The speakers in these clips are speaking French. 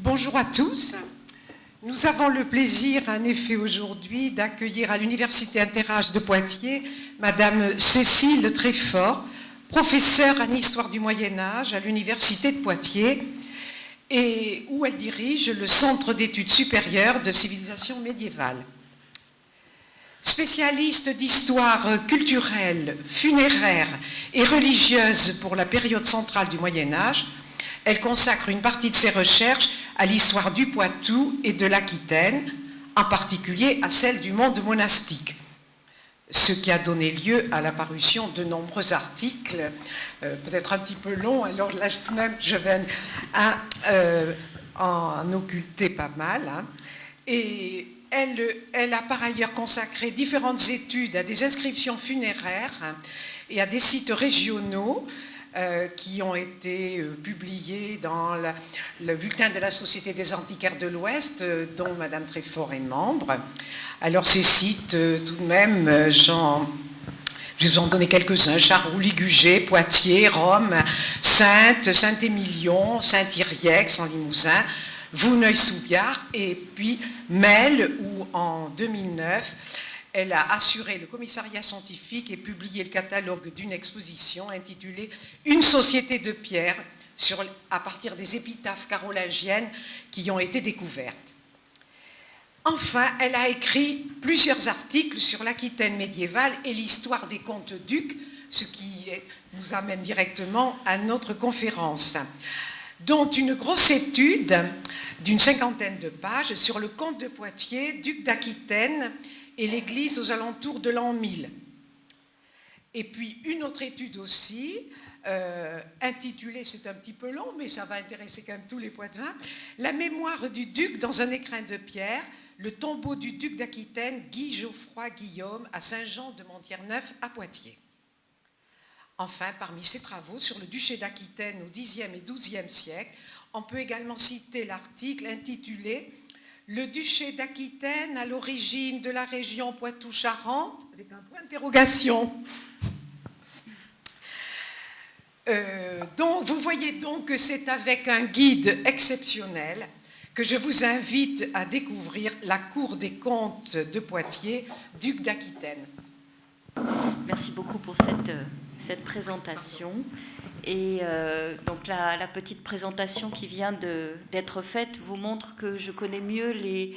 Bonjour à tous. Nous avons le plaisir, en effet, aujourd'hui, d'accueillir à l'Université Interage de Poitiers Madame Cécile Tréfort, professeure en histoire du Moyen-Âge à l'Université de Poitiers, et où elle dirige le Centre d'études supérieures de civilisation médiévale. Spécialiste d'histoire culturelle, funéraire et religieuse pour la période centrale du Moyen-Âge, elle consacre une partie de ses recherches à l'histoire du Poitou et de l'Aquitaine, en particulier à celle du monde monastique, ce qui a donné lieu à la parution de nombreux articles, peut-être un petit peu longs, alors là même je vais en occulter pas mal. Hein. Et elle a par ailleurs consacré différentes études à des inscriptions funéraires et à des sites régionaux, qui ont été publiés dans le bulletin de la Société des antiquaires de l'Ouest, dont Madame Tréfort est membre. Alors ces sites, tout de même, je vais vous en donner quelques-uns: Charroux, Ligugé, Poitiers, Rome, Saintes, Saint-Émilion, Saint-Yrieix en Limousin, Vouneuil-sous-Biard, et puis Melle, où en 2009, elle a assuré le commissariat scientifique et publié le catalogue d'une exposition intitulée « Une société de pierre » à partir des épitaphes carolingiennes qui ont été découvertes. Enfin, elle a écrit plusieurs articles sur l'Aquitaine médiévale et l'histoire des comtes-ducs, ce qui nous amène directement à notre conférence, dont une grosse étude d'une 50aine de pages sur le comte de Poitiers, duc d'Aquitaine, et l'église aux alentours de l'an 1000. Et puis une autre étude aussi, intitulée, c'est un petit peu long, mais ça va intéresser quand même tous les Poitevins, La mémoire du duc dans un écrin de pierre, le tombeau du duc d'Aquitaine, Guy Geoffroy Guillaume, à Saint-Jean de Montier-Neuf, à Poitiers. Enfin, parmi ses travaux sur le duché d'Aquitaine au Xe et XIIe siècle, on peut également citer l'article intitulé Le duché d'Aquitaine à l'origine de la région Poitou-Charentes, avec un point d'interrogation. Donc, vous voyez donc que c'est avec un guide exceptionnel que je vous invite à découvrir la cour des comtes de Poitiers, duc d'Aquitaine. Merci beaucoup pour cette présentation. Et donc la petite présentation qui vient d'être faite vous montre que je connais mieux les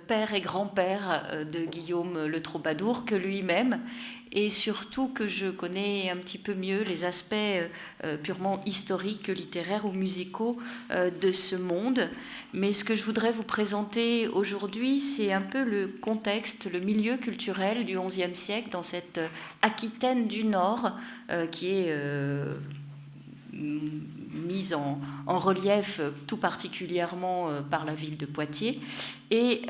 pères et grands-pères de Guillaume le Troubadour que lui-même, et surtout que je connais un petit peu mieux les aspects purement historiques, littéraires ou musicaux de ce monde. Mais ce que je voudrais vous présenter aujourd'hui, c'est un peu le contexte, le milieu culturel du XIe siècle dans cette Aquitaine du Nord qui est mise en relief tout particulièrement par la ville de Poitiers, et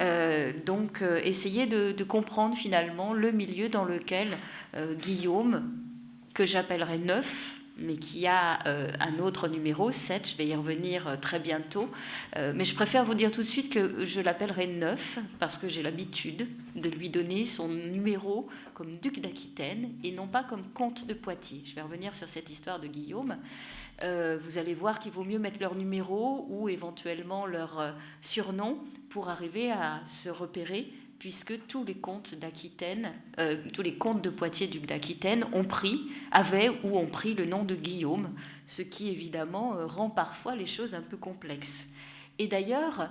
donc essayer de comprendre finalement le milieu dans lequel Guillaume, que j'appellerai Neuf, mais qui a un autre numéro, 7, je vais y revenir très bientôt, mais je préfère vous dire tout de suite que je l'appellerai Neuf, parce que j'ai l'habitude de lui donner son numéro comme duc d'Aquitaine, et non pas comme comte de Poitiers. Je vais revenir sur cette histoire de Guillaume. Vous allez voir qu'il vaut mieux mettre leur numéro ou éventuellement leur surnom pour arriver à se repérer, puisque tous les comtes d'Aquitaine, tous les comtes de Poitiers, duc d'Aquitaine, avaient ou ont pris le nom de Guillaume, ce qui évidemment rend parfois les choses un peu complexes. Et d'ailleurs,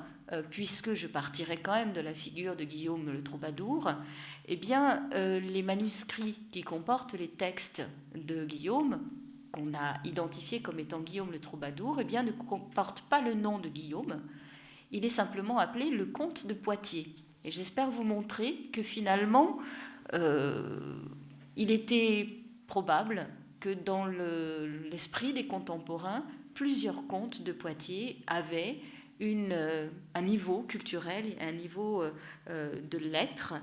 puisque je partirai quand même de la figure de Guillaume le Troubadour, eh bien, les manuscrits qui comportent les textes de Guillaume, qu'on a identifié comme étant Guillaume le Troubadour, eh bien, ne comporte pas le nom de Guillaume. Il est simplement appelé le comte de Poitiers. Et j'espère vous montrer que finalement, il était probable que dans l'esprit des contemporains, plusieurs comtes de Poitiers avaient un niveau culturel, un niveau de lettres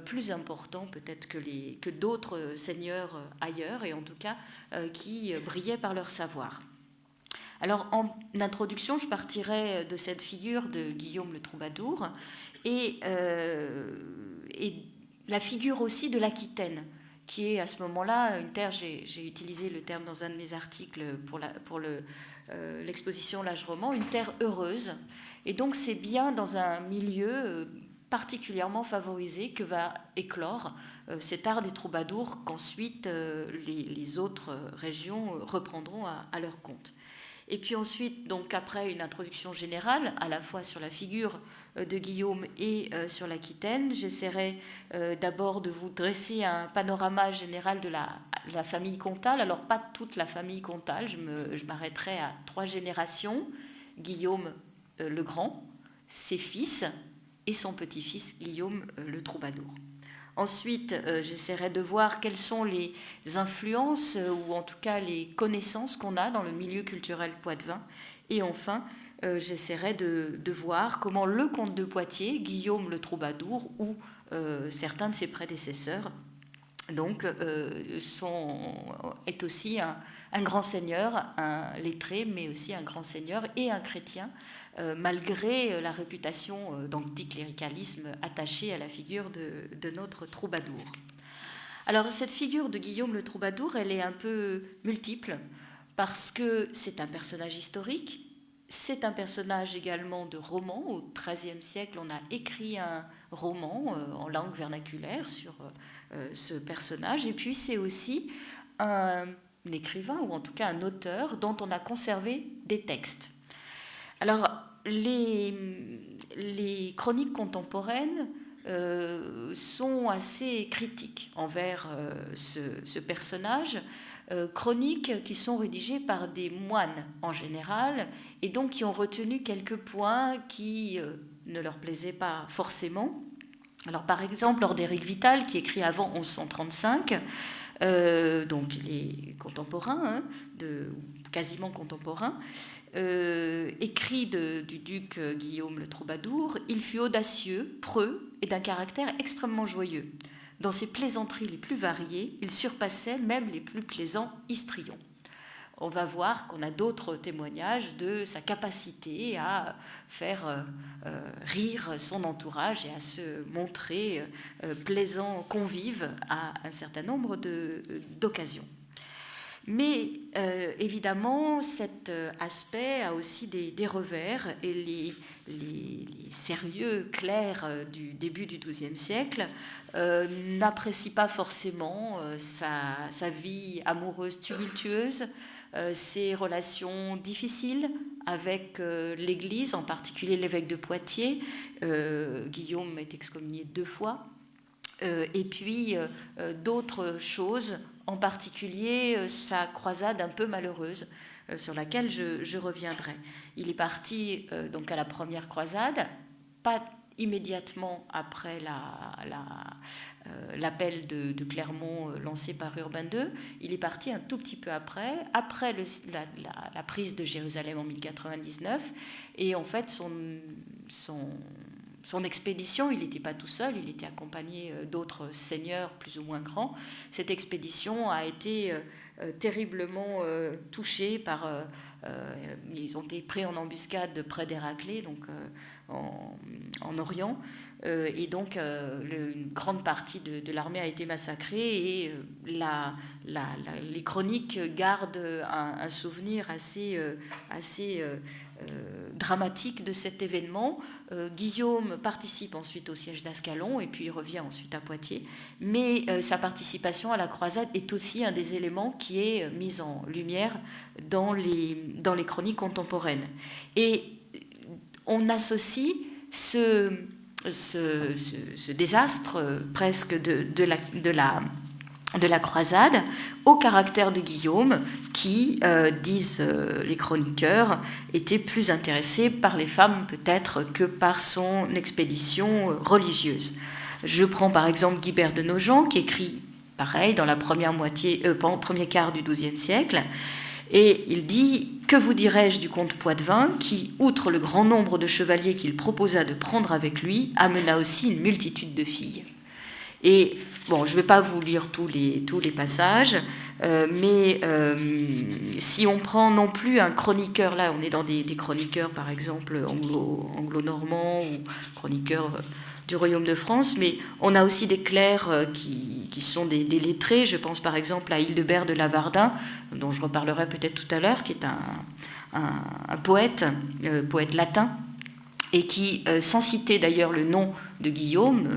plus important peut-être que d'autres seigneurs ailleurs, et en tout cas qui brillaient par leur savoir. Alors en introduction, je partirai de cette figure de Guillaume le Troubadour et la figure aussi de l'Aquitaine, qui est à ce moment-là une terre, j'ai utilisé le terme dans un de mes articles pour l'exposition L'Âge roman, une terre heureuse, Et donc c'est bien dans un milieu particulièrement favorisé que va éclore cet art des troubadours qu'ensuite les autres régions reprendront à leur compte. Et puis ensuite, donc après une introduction générale, à la fois sur la figure de Guillaume et sur l'Aquitaine, j'essaierai d'abord de vous dresser un panorama général de la famille comtale. Alors pas toute la famille comtale, je m'arrêterai à 3 générations. Guillaume le Grand, ses fils et son petit-fils Guillaume le Troubadour. Ensuite, j'essaierai de voir quelles sont les influences ou en tout cas les connaissances qu'on a dans le milieu culturel poitevin. Et enfin, j'essaierai de voir comment le comte de Poitiers, Guillaume le Troubadour ou certains de ses prédécesseurs, donc, est aussi un grand seigneur, un lettré, mais aussi un grand seigneur et un chrétien, malgré la réputation d'anticléricalisme attachée à la figure de notre troubadour. Alors, cette figure de Guillaume le Troubadour, elle est un peu multiple, parce que c'est un personnage historique, c'est un personnage également de roman. Au XIIIe siècle, on a écrit un roman en langue vernaculaire sur ce personnage, et puis c'est aussi un écrivain, ou en tout cas un auteur, dont on a conservé des textes. Alors, les chroniques contemporaines sont assez critiques envers ce personnage, chroniques qui sont rédigées par des moines en général, et donc qui ont retenu quelques points qui ne leur plaisaient pas forcément. Alors, par exemple, lors d'Éric Vital, qui écrit avant 1135, donc il est contemporain, quasiment contemporain, écrit du duc Guillaume le Troubadour, il fut audacieux, preux et d'un caractère extrêmement joyeux. Dans ses plaisanteries les plus variées, il surpassait même les plus plaisants histrions. On va voir qu'on a d'autres témoignages de sa capacité à faire rire son entourage et à se montrer plaisant convive à un certain nombre d'occasions. Mais évidemment, cet aspect a aussi des revers, et les sérieux clercs du début du XIIe siècle n'apprécient pas forcément sa vie amoureuse tumultueuse, ses relations difficiles avec l'Église, en particulier l'évêque de Poitiers. Guillaume est excommunié 2 fois. Et puis d'autres choses, en particulier sa croisade un peu malheureuse, sur laquelle je reviendrai. Il est parti donc à la première croisade, pas immédiatement après l'appel de Clermont lancé par Urbain II. Il est parti un tout petit peu après la prise de Jérusalem en 1099, et en fait son expédition, il n'était pas tout seul, il était accompagné d'autres seigneurs plus ou moins grands. Cette expédition a été terriblement touchée par... ils ont été pris en embuscade près d'Héraclée, donc en Orient, et donc une grande partie de l'armée a été massacrée, et les chroniques gardent un souvenir assez dramatique de cet événement. Guillaume participe ensuite au siège d'Ascalon, et puis il revient ensuite à Poitiers, mais sa participation à la croisade est aussi un des éléments qui est mis en lumière dans les chroniques contemporaines. Et on associe ce désastre presque de la croisade au caractère de Guillaume, qui, disent les chroniqueurs, était plus intéressé par les femmes peut-être que par son expédition religieuse. Je prends par exemple Guibert de Nogent, qui écrit pareil dans la premier quart du XIIe siècle, et il dit « Que vous dirais-je du comte Poitevin, qui, outre le grand nombre de chevaliers qu'il proposa de prendre avec lui, amena aussi une multitude de filles ?» Et bon, je ne vais pas vous lire tous les passages, mais si on prend non plus un chroniqueur, là on est dans des chroniqueurs par exemple anglo-normands ou chroniqueurs du royaume de France, mais on a aussi des clercs qui sont des lettrés. Je pense par exemple à Hildebert de Lavardin, dont je reparlerai peut-être tout à l'heure, qui est un poète latin, et qui, sans citer d'ailleurs le nom de Guillaume,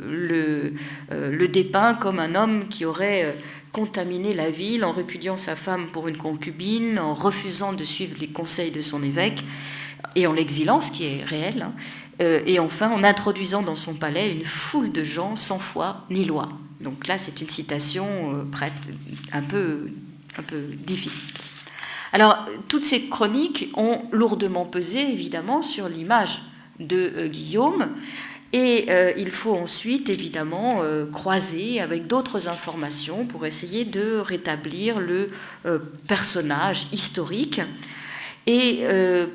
le dépeint comme un homme qui aurait contaminé la ville en répudiant sa femme pour une concubine, en refusant de suivre les conseils de son évêque et en l'exilant, ce qui est réel, hein, et enfin en introduisant dans son palais une foule de gens sans foi ni loi. Donc là, c'est une citation un peu difficile. Alors, toutes ces chroniques ont lourdement pesé, évidemment, sur l'image de Guillaume, et il faut ensuite, évidemment, croiser avec d'autres informations pour essayer de rétablir le personnage historique et,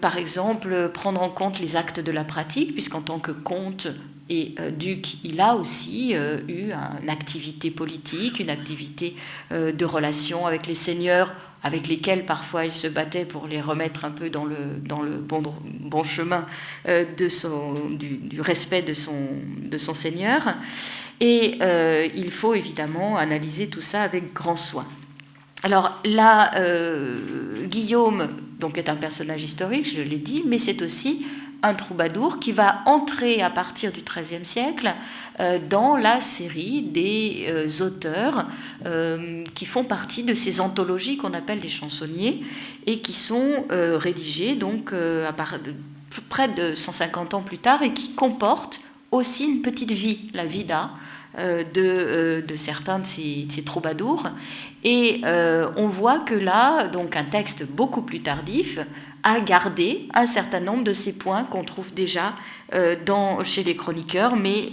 par exemple, prendre en compte les actes de la pratique, puisqu'en tant que comte et duc, il a aussi eu une activité politique, une activité de relation avec les seigneurs, avec lesquels parfois il se battait pour les remettre un peu dans le bon chemin du respect de son seigneur. Et il faut évidemment analyser tout ça avec grand soin. Alors là, Guillaume donc, est un personnage historique, je l'ai dit, mais c'est aussi un troubadour qui va entrer à partir du XIIIe siècle dans la série des auteurs qui font partie de ces anthologies qu'on appelle les chansonniers et qui sont rédigées donc, près de 150 ans plus tard et qui comportent aussi une petite vie, la vida de certains de ces troubadours. Et on voit que là, donc un texte beaucoup plus tardif, a gardé un certain nombre de ces points qu'on trouve déjà chez les chroniqueurs, mais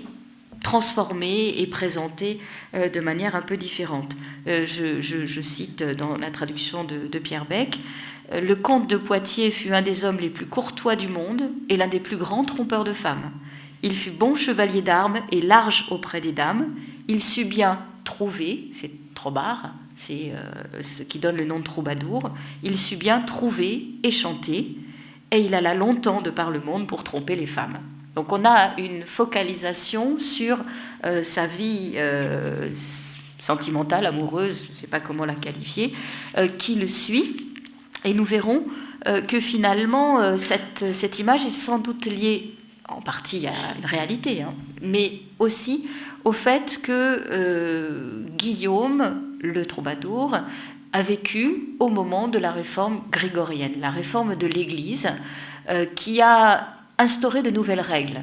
transformés et présentés de manière un peu différente. Je cite dans la traduction de Pierre Bec, « Le comte de Poitiers fut un des hommes les plus courtois du monde et l'un des plus grands trompeurs de femmes. Il fut bon chevalier d'armes et large auprès des dames. Il sut bien trouver, c'est Trobar, c'est ce qui donne le nom de troubadour, il sut bien trouver et chanter, et il alla longtemps de par le monde pour tromper les femmes. » Donc on a une focalisation sur sa vie sentimentale, amoureuse, je ne sais pas comment la qualifier, qui le suit, et nous verrons que finalement cette image est sans doute liée en partie à une réalité, hein, mais aussi au fait que Guillaume, le troubadour, a vécu au moment de la réforme grégorienne, la réforme de l'Église, qui a instauré de nouvelles règles,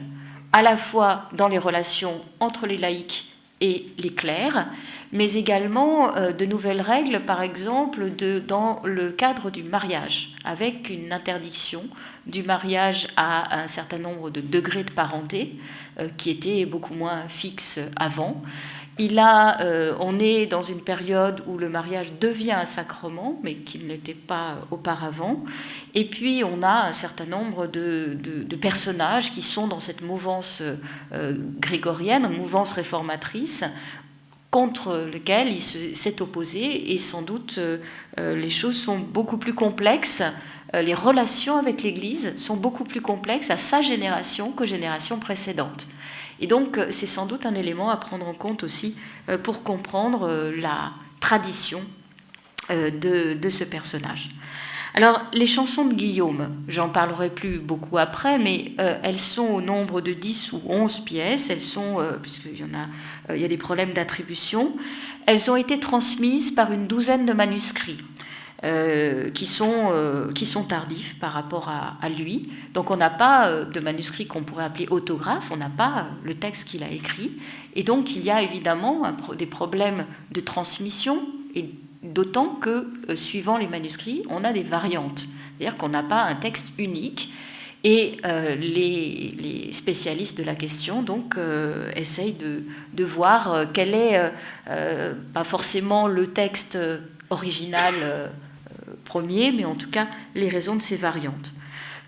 à la fois dans les relations entre les laïcs et les clercs, mais également de nouvelles règles, par exemple, dans le cadre du mariage, avec une interdiction du mariage à un certain nombre de degrés de parenté, qui était beaucoup moins fixe avant. On est dans une période où le mariage devient un sacrement, mais qui ne l'était pas auparavant. Et puis, on a un certain nombre de personnages qui sont dans cette mouvance grégorienne, mouvance réformatrice, contre lequel il s'est opposé. Et sans doute, les choses sont beaucoup plus complexes. Les relations avec l'Église sont beaucoup plus complexes à sa génération qu'aux générations précédentes. Et donc, c'est sans doute un élément à prendre en compte aussi pour comprendre la tradition de ce personnage. Alors, les chansons de Guillaume, j'en parlerai plus beaucoup après, mais elles sont au nombre de 10 ou 11 pièces. Elles sont, puisqu'il y a des problèmes d'attribution, elles ont été transmises par une douzaine de manuscrits. Qui sont tardifs par rapport à lui. Donc on n'a pas de manuscrit qu'on pourrait appeler autographe, on n'a pas le texte qu'il a écrit. Et donc il y a évidemment des problèmes de transmission, et d'autant que, suivant les manuscrits, on a des variantes. C'est-à-dire qu'on n'a pas un texte unique. Et les spécialistes de la question donc essayent de voir quel est, pas forcément le texte original premier, mais en tout cas les raisons de ces variantes.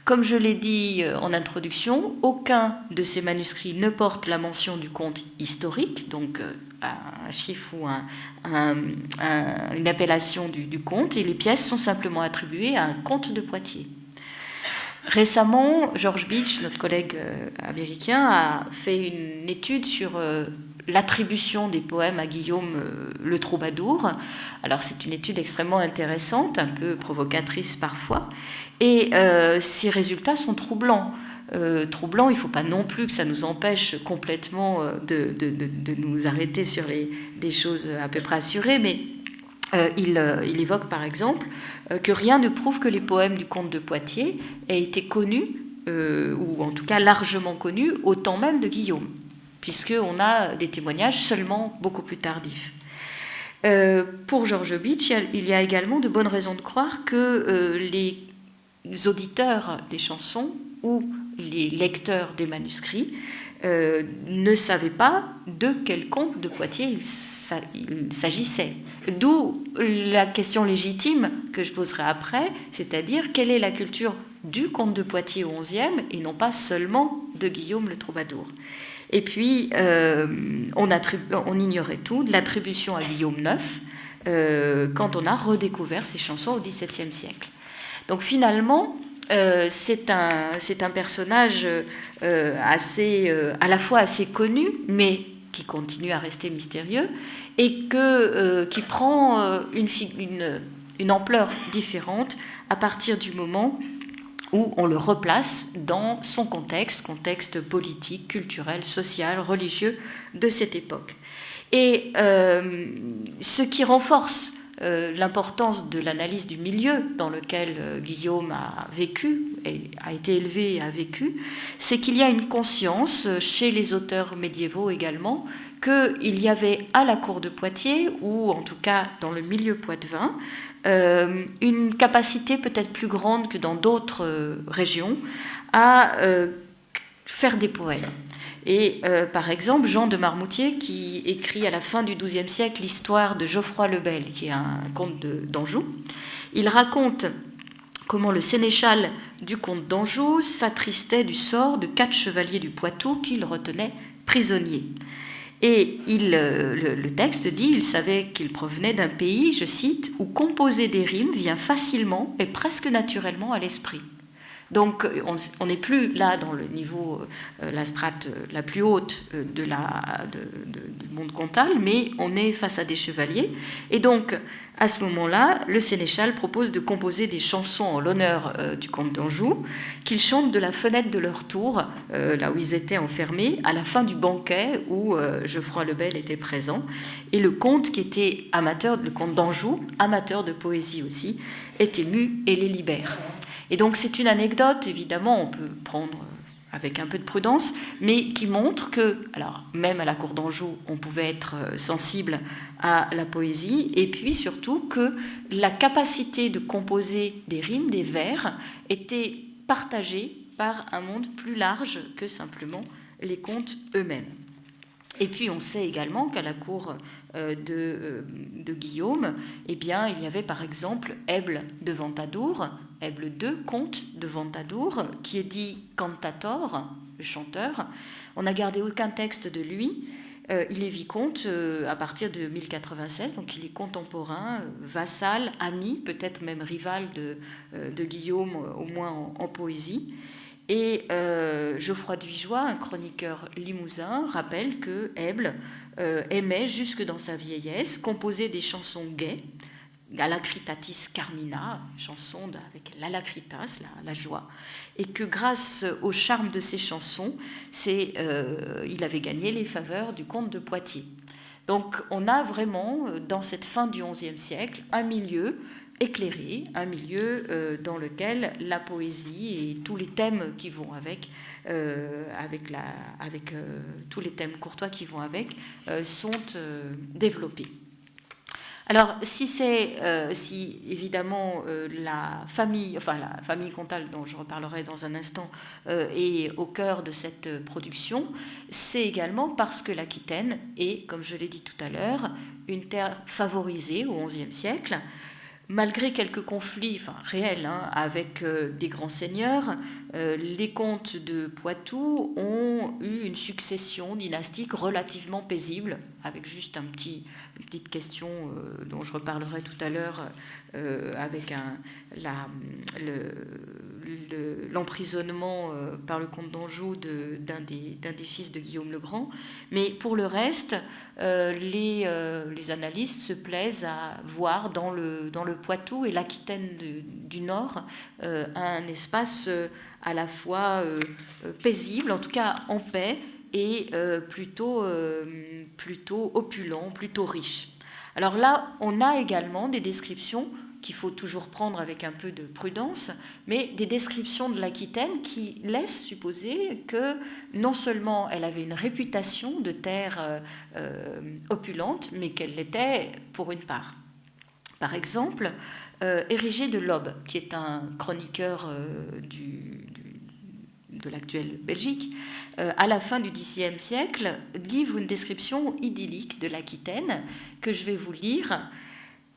Comme je l'ai dit en introduction, aucun de ces manuscrits ne porte la mention du conte historique, donc un chiffre ou une appellation du conte, et les pièces sont simplement attribuées à un comte de Poitiers. Récemment, George Beach, notre collègue américain, a fait une étude sur l'attribution des poèmes à Guillaume le troubadour. Alors c'est une étude extrêmement intéressante, un peu provocatrice parfois, et ces résultats sont troublants. troublant. Il ne faut pas non plus que ça nous empêche complètement de nous arrêter sur des choses à peu près assurées, mais il évoque par exemple que rien ne prouve que les poèmes du comte de Poitiers aient été connus, ou en tout cas largement connus, au temps même de Guillaume, puisqu'on a des témoignages seulement beaucoup plus tardifs. Pour George Beach, il y a également de bonnes raisons de croire que les auditeurs des chansons ou les lecteurs des manuscrits ne savaient pas de quel comte de Poitiers il s'agissait. D'où la question légitime que je poserai après, c'est-à-dire quelle est la culture du comte de Poitiers au XIe et non pas seulement de Guillaume le Troubadour. Et puis, on ignorait tout de l'attribution à Guillaume IX quand on a redécouvert ses chansons au XVIIe siècle. Donc finalement, c'est un personnage à la fois assez connu, mais qui continue à rester mystérieux, et qui prend une ampleur différente à partir du moment où on le replace dans son contexte politique, culturel, social, religieux de cette époque. Et ce qui renforce l'importance de l'analyse du milieu dans lequel Guillaume a vécu, et a été élevé et a vécu, c'est qu'il y a une conscience, chez les auteurs médiévaux également, qu'il y avait à la cour de Poitiers, ou en tout cas dans le milieu poitevin, une capacité peut-être plus grande que dans d'autres régions à faire des poèmes. Et par exemple, Jean de Marmoutier, qui écrit à la fin du XIIe siècle l'histoire de Geoffroy le Bel, qui est un comte d'Anjou, il raconte comment le sénéchal du comte d'Anjou s'attristait du sort de 4 chevaliers du Poitou qu'il retenait prisonniers. Et le texte dit, il savait qu'il provenait d'un pays, je cite, où composer des rimes vient facilement et presque naturellement à l'esprit. Donc on n'est plus là dans le niveau, la strate la plus haute du monde comtal, mais on est face à des chevaliers. Et donc à ce moment-là, le sénéchal propose de composer des chansons en l'honneur du comte d'Anjou, qu'ils chantent de la fenêtre de leur tour, là où ils étaient enfermés, à la fin du banquet où Geoffroy le Bel était présent. Et le comte, qui était le comte d'Anjou, amateur de poésie aussi, est ému et les libère. Et donc c'est une anecdote, évidemment, on peut prendre avec un peu de prudence, mais qui montre que, alors même à la cour d'Anjou, on pouvait être sensible à la poésie, et puis surtout que la capacité de composer des rimes, des vers, était partagée par un monde plus large que simplement les contes eux-mêmes. Et puis on sait également qu'à la cour de Guillaume, eh bien, il y avait par exemple Èble de Ventadour, Èble II, comte de Ventadour, qui est dit cantator, le chanteur. On n'a gardé aucun texte de lui. Il est vicomte à partir de 1096, donc il est contemporain, vassal, ami, peut-être même rival de Guillaume, au moins en poésie. Et Geoffroy de Vigeois, un chroniqueur limousin, rappelle que Èble aimait, jusque dans sa vieillesse, composer des chansons gaies, Alacritatis Carmina, chanson avec l'alacritas, la joie, et que grâce au charme de ces chansons, il avait gagné les faveurs du comte de Poitiers. Donc on a vraiment, dans cette fin du XIe siècle, un milieu éclairé, un milieu dans lequel la poésie et tous les thèmes qui vont avec tous les thèmes courtois qui vont avec, sont développés. Alors, si évidemment la famille comtale, dont je reparlerai dans un instant, est au cœur de cette production, c'est également parce que l'Aquitaine est, comme je l'ai dit tout à l'heure, une terre favorisée au XIe siècle. Malgré quelques conflits réels avec des grands seigneurs, les comtes de Poitou ont eu une succession dynastique relativement paisible, avec juste une petite question dont je reparlerai tout à l'heure, avec l'emprisonnement par le comte d'Anjou d'un des fils de Guillaume le Grand. Mais pour le reste, les analystes se plaisent à voir dans le Poitou et l'Aquitaine du Nord un espace à la fois paisible, en tout cas en paix, et plutôt opulent, plutôt riche. Alors là, on a également des descriptions qu'il faut toujours prendre avec un peu de prudence, mais des descriptions de l'Aquitaine qui laissent supposer que non seulement elle avait une réputation de terre opulente, mais qu'elle l'était pour une part. Par exemple, Érigé de l'Aube, qui est un chroniqueur de l'actuelle Belgique, à la fin du Xe siècle, livre une description idyllique de l'Aquitaine que je vais vous lire.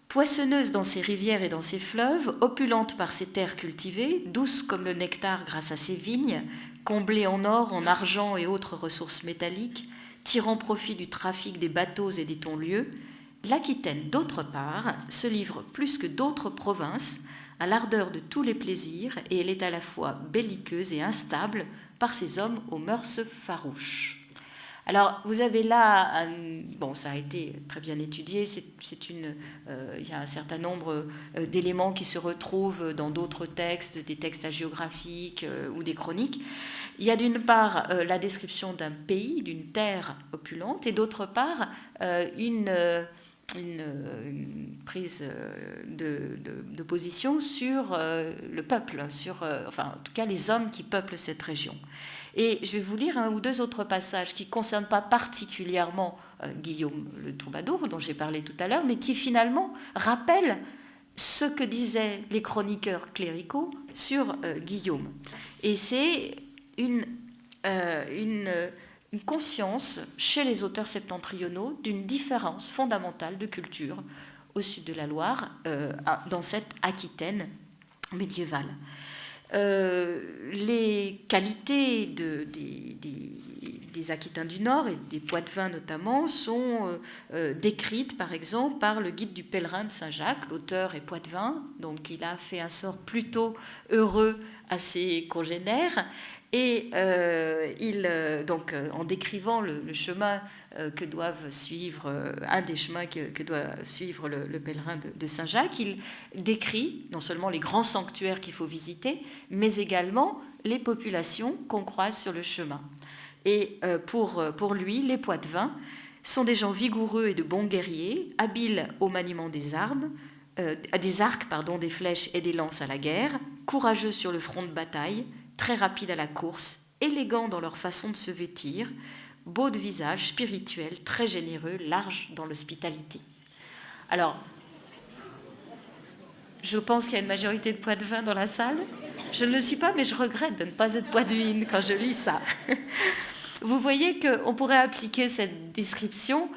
Poissonneuse dans ses rivières et dans ses fleuves, opulente par ses terres cultivées, douce comme le nectar grâce à ses vignes, comblée en or, en argent et autres ressources métalliques, tirant profit du trafic des bateaux et des ton-lieux, l'Aquitaine, d'autre part, se livre plus que d'autres provinces à l'ardeur de tous les plaisirs, et elle est à la fois belliqueuse et instable par ses hommes aux mœurs farouches. Alors, vous avez là, bon, ça a été très bien étudié, il y a un certain nombre d'éléments qui se retrouvent dans d'autres textes, des textes hagiographiques ou des chroniques. Il y a d'une part la description d'un pays, d'une terre opulente, et d'autre part une prise de position sur le peuple, enfin, en tout cas les hommes qui peuplent cette région. Et je vais vous lire un ou deux autres passages qui ne concernent pas particulièrement Guillaume le Troubadour, dont j'ai parlé tout à l'heure, mais qui finalement rappellent ce que disaient les chroniqueurs cléricaux sur Guillaume. Et c'est une conscience chez les auteurs septentrionaux d'une différence fondamentale de culture au sud de la Loire, dans cette Aquitaine médiévale. Les qualités des Aquitains du Nord et des Poitevins notamment sont décrites par exemple par le guide du pèlerin de Saint-Jacques. L'auteur est Poitevin, donc il a fait un sort plutôt heureux à ses congénères. Et en décrivant le chemin que doivent suivre, un des chemins que doit suivre le pèlerin de Saint-Jacques, il décrit non seulement les grands sanctuaires qu'il faut visiter, mais également les populations qu'on croise sur le chemin. Et pour lui, les Poitevins sont des gens vigoureux et de bons guerriers, habiles au maniement des arcs, des flèches et des lances à la guerre, courageux sur le front de bataille, très rapides à la course, élégants dans leur façon de se vêtir, beaux de visage, spirituels, très généreux, larges dans l'hospitalité. Alors, je pense qu'il y a une majorité de Poitevins dans la salle. Je ne le suis pas, mais je regrette de ne pas être poitevine quand je lis ça. Vous voyez qu'on pourrait appliquer cette description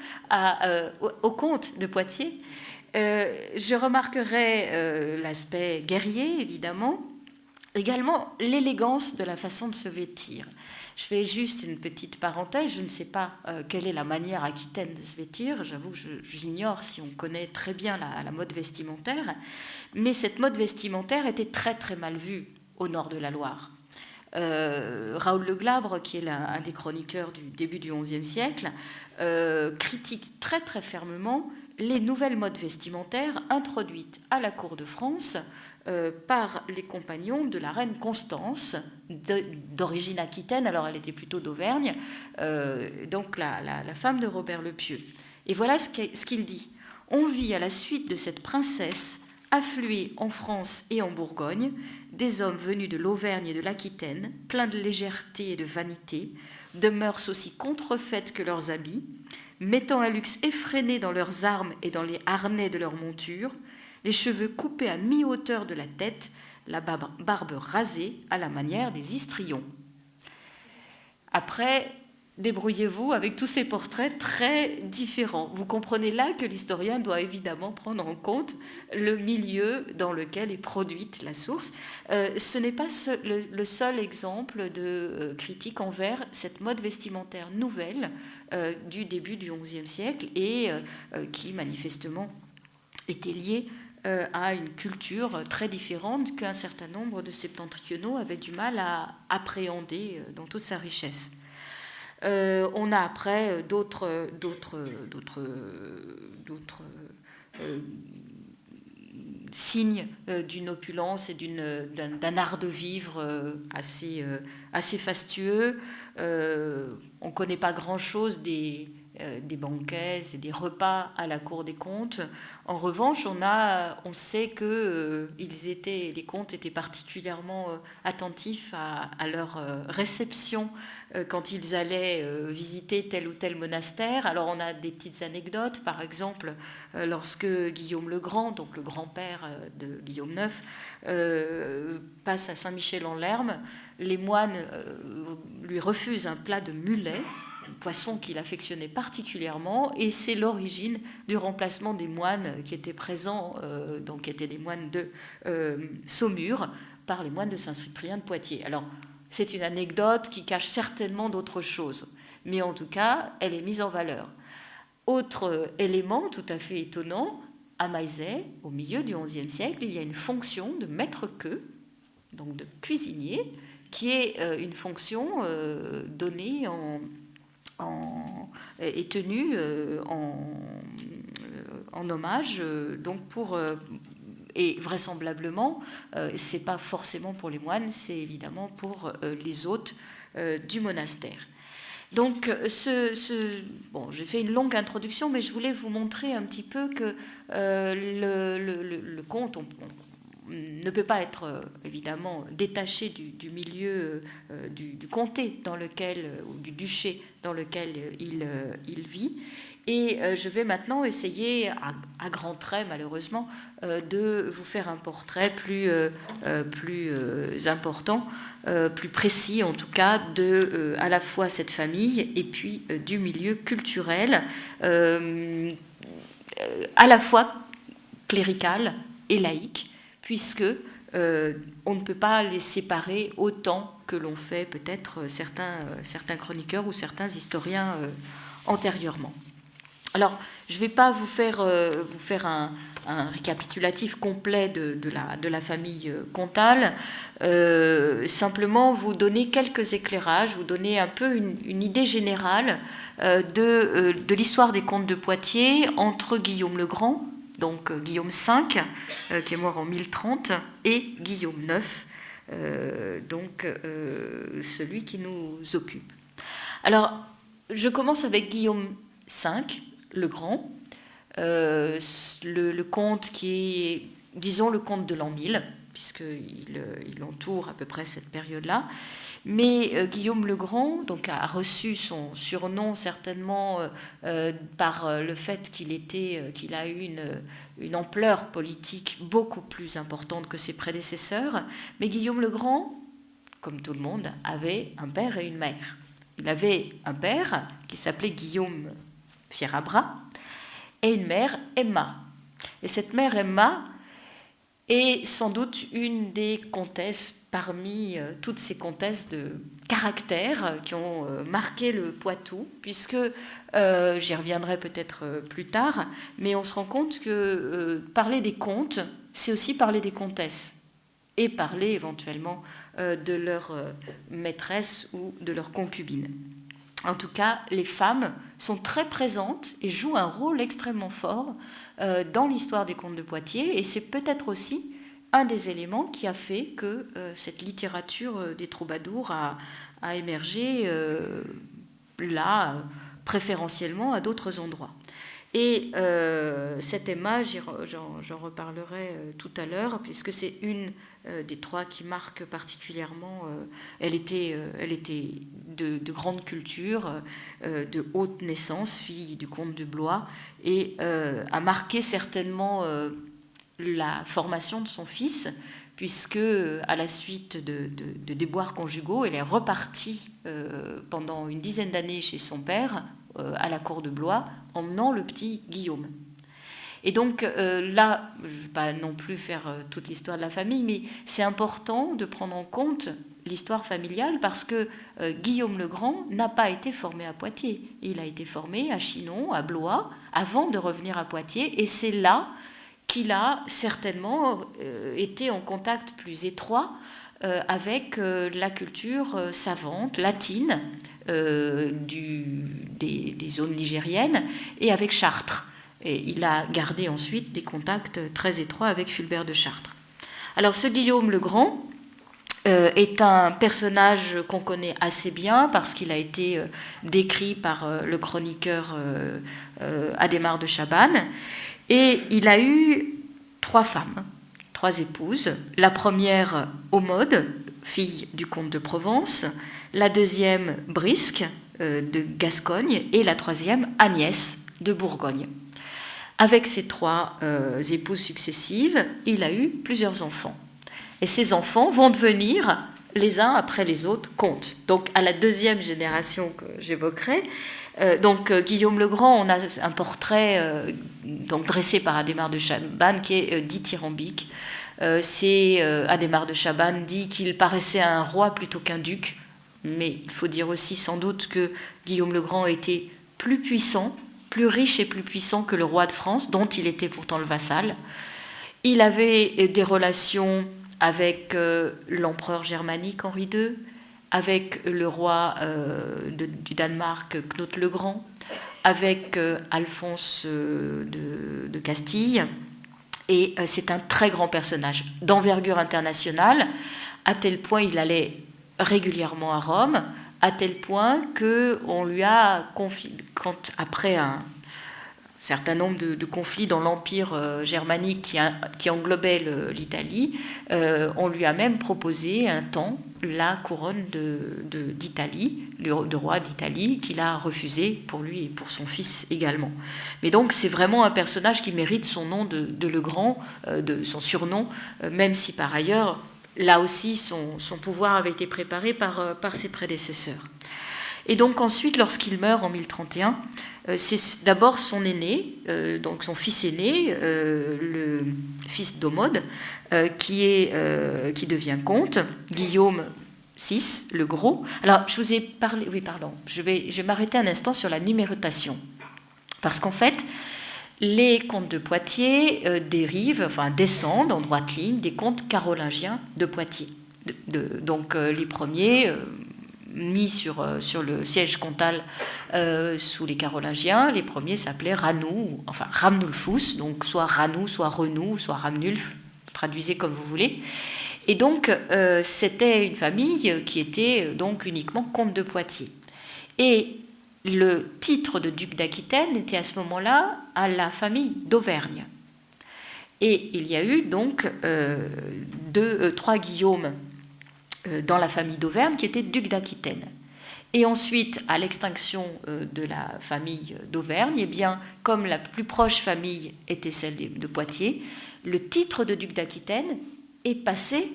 au comte de Poitiers. Je remarquerai l'aspect guerrier, évidemment, également l'élégance de la façon de se vêtir. Je fais juste une petite parenthèse, je ne sais pas quelle est la manière aquitaine de se vêtir, j'avoue que j'ignore si on connaît très bien la mode vestimentaire, mais cette mode vestimentaire était très très mal vue au nord de la Loire. Raoul Le Glabre, qui est un des chroniqueurs du début du XIe siècle, critique très très fermement les nouvelles modes vestimentaires introduites à la cour de France par les compagnons de la reine Constance, d'origine aquitaine, alors elle était plutôt d'Auvergne, donc la femme de Robert le Pieux. Et voilà ce qu'il dit. On vit à la suite de cette princesse affluer en France et en Bourgogne des hommes venus de l'Auvergne et de l'Aquitaine, pleins de légèreté et de vanité, de mœurs aussi contrefaites que leurs habits, mettant un luxe effréné dans leurs armes et dans les harnais de leurs montures, les cheveux coupés à mi-hauteur de la tête, la barbe rasée à la manière des histrions. Après, débrouillez-vous avec tous ces portraits très différents. Vous comprenez là que l'historien doit évidemment prendre en compte le milieu dans lequel est produite la source. Ce n'est pas le seul exemple de critique envers cette mode vestimentaire nouvelle du début du XIe siècle et qui manifestement était liée a une culture très différente qu'un certain nombre de septentrionaux avaient du mal à appréhender dans toute sa richesse. On a après d'autres signes d'une opulence et d'un art de vivre assez fastueux. On ne connaît pas grand-chose des banquets et des repas à la cour des comtes. En revanche, on sait que les comtes étaient particulièrement attentifs à leur réception quand ils allaient visiter tel ou tel monastère. Alors on a des petites anecdotes, par exemple, lorsque Guillaume le Grand, donc le grand-père de Guillaume IX, passe à Saint-Michel-en-Lerme, les moines lui refusent un plat de mulet, un poisson qu'il affectionnait particulièrement, et c'est l'origine du remplacement des moines qui étaient présents, donc qui étaient des moines de Saumur, par les moines de Saint-Cyprien de Poitiers. Alors, c'est une anecdote qui cache certainement d'autres choses, mais en tout cas, elle est mise en valeur. Autre élément tout à fait étonnant, à Maizet, au milieu du XIe siècle, il y a une fonction de maître-queux, donc de cuisinier, qui est une fonction donnée et tenue en hommage, donc et vraisemblablement, c'est pas forcément pour les moines, c'est évidemment pour les hôtes du monastère. Donc, j'ai fait une longue introduction, mais je voulais vous montrer un petit peu que le conte, on ne peut pas être évidemment détaché du milieu du comté dans lequel, ou du duché dans lequel il vit. Et je vais maintenant essayer, à grands traits malheureusement, de vous faire un portrait plus important, plus précis en tout cas, à la fois cette famille et puis du milieu culturel, à la fois clérical et laïque, puisque on ne peut pas les séparer autant que l'ont fait peut-être certains chroniqueurs ou certains historiens antérieurement. Alors, je ne vais pas vous faire un récapitulatif complet de la famille comtale, simplement vous donner quelques éclairages, vous donner un peu une idée générale de l'histoire des comtes de Poitiers entre Guillaume le Grand, donc Guillaume V, qui est mort en 1030, et Guillaume IX, donc celui qui nous occupe. Alors, je commence avec Guillaume V, le Grand, le comte qui est, disons, le comte de l'an 1000, puisqu'il entoure à peu près cette période-là. Mais Guillaume le Grand donc, a reçu son surnom certainement par le fait qu'il a eu une ampleur politique beaucoup plus importante que ses prédécesseurs. Mais Guillaume le Grand, comme tout le monde, avait un père et une mère. Il avait un père qui s'appelait Guillaume Fier-à-Bras et une mère, Emma. Et cette mère, Emma, est sans doute une des comtesses parmi toutes ces comtesses de caractère qui ont marqué le Poitou, puisque, j'y reviendrai peut-être plus tard, mais on se rend compte que parler des comtes, c'est aussi parler des comtesses, et parler éventuellement de leur maîtresse ou de leur concubine. En tout cas, les femmes sont très présentes et jouent un rôle extrêmement fort dans l'histoire des comtes de Poitiers, et c'est peut-être aussi un des éléments qui a fait que cette littérature des troubadours a émergé là, préférentiellement à d'autres endroits. Et cette Emma, j'en reparlerai tout à l'heure, puisque c'est une des trois qui marque particulièrement. Elle était de grande culture, de haute naissance, fille du comte de Blois, et a marqué certainement la formation de son fils, puisque à la suite de déboires conjugaux, elle est repartie pendant une dizaine d'années chez son père, à la cour de Blois, emmenant le petit Guillaume. Et donc là, je ne vais pas non plus faire toute l'histoire de la famille, mais c'est important de prendre en compte l'histoire familiale, parce que Guillaume le Grand n'a pas été formé à Poitiers. Il a été formé à Chinon, à Blois, avant de revenir à Poitiers, et c'est là qu'il a certainement été en contact plus étroit avec la culture savante, latine, des zones nigériennes, et avec Chartres. Et il a gardé ensuite des contacts très étroits avec Fulbert de Chartres. Alors ce Guillaume le Grand est un personnage qu'on connaît assez bien parce qu'il a été décrit par le chroniqueur Adhémar de Chabannes. Et il a eu 3 femmes, 3 épouses. La première, Aumode, fille du comte de Provence. La deuxième, Brisque, de Gascogne. Et la troisième, Agnès, de Bourgogne. Avec ces 3 épouses successives, il a eu plusieurs enfants. Et ces enfants vont devenir, les uns après les autres, comtes. Donc à la deuxième génération que j'évoquerai, Guillaume le Grand, on a un portrait dressé par Adhémar de Chabannes qui est dithyrambique. Adhémar de Chabannes dit qu'il paraissait un roi plutôt qu'un duc, mais il faut dire aussi sans doute que Guillaume le Grand était plus puissant, plus riche et plus puissant que le roi de France, dont il était pourtant le vassal. Il avait des relations avec l'empereur germanique Henri II, avec le roi du Danemark Knut le Grand, avec Alphonse de Castille. Et c'est un très grand personnage d'envergure internationale, à tel point il allait régulièrement à Rome, à tel point qu'on lui a confié, après un certain nombre de conflits dans l'empire germanique qui englobait l'Italie, on lui a même proposé un temps la couronne d'Italie, de roi d'Italie, qu'il a refusé pour lui et pour son fils également. Mais donc c'est vraiment un personnage qui mérite son nom de Le Grand, de son surnom, même si par ailleurs, là aussi, son pouvoir avait été préparé par ses prédécesseurs. Et donc ensuite, lorsqu'il meurt en 1031, c'est d'abord son aîné, donc son fils aîné, le fils d'Aumode, qui devient comte, Guillaume VI, le Gros. Alors, je vous ai parlé... Oui, pardon. Je vais m'arrêter un instant sur la numérotation. Parce qu'en fait, les comtes de Poitiers descendent en droite ligne des comtes carolingiens de Poitiers. Donc, les premiers... mis sur le siège comtal sous les Carolingiens, les premiers s'appelaient Ramnulfus, donc soit Ranou, soit Renou, soit Ramnulf, traduisez comme vous voulez. Et donc, c'était une famille qui était donc uniquement comte de Poitiers. Et le titre de duc d'Aquitaine était à ce moment-là à la famille d'Auvergne. Et il y a eu donc 3 Guillaumes dans la famille d'Auvergne, qui était duc d'Aquitaine. Et ensuite, à l'extinction de la famille d'Auvergne, eh bien, comme la plus proche famille était celle de Poitiers, le titre de duc d'Aquitaine est passé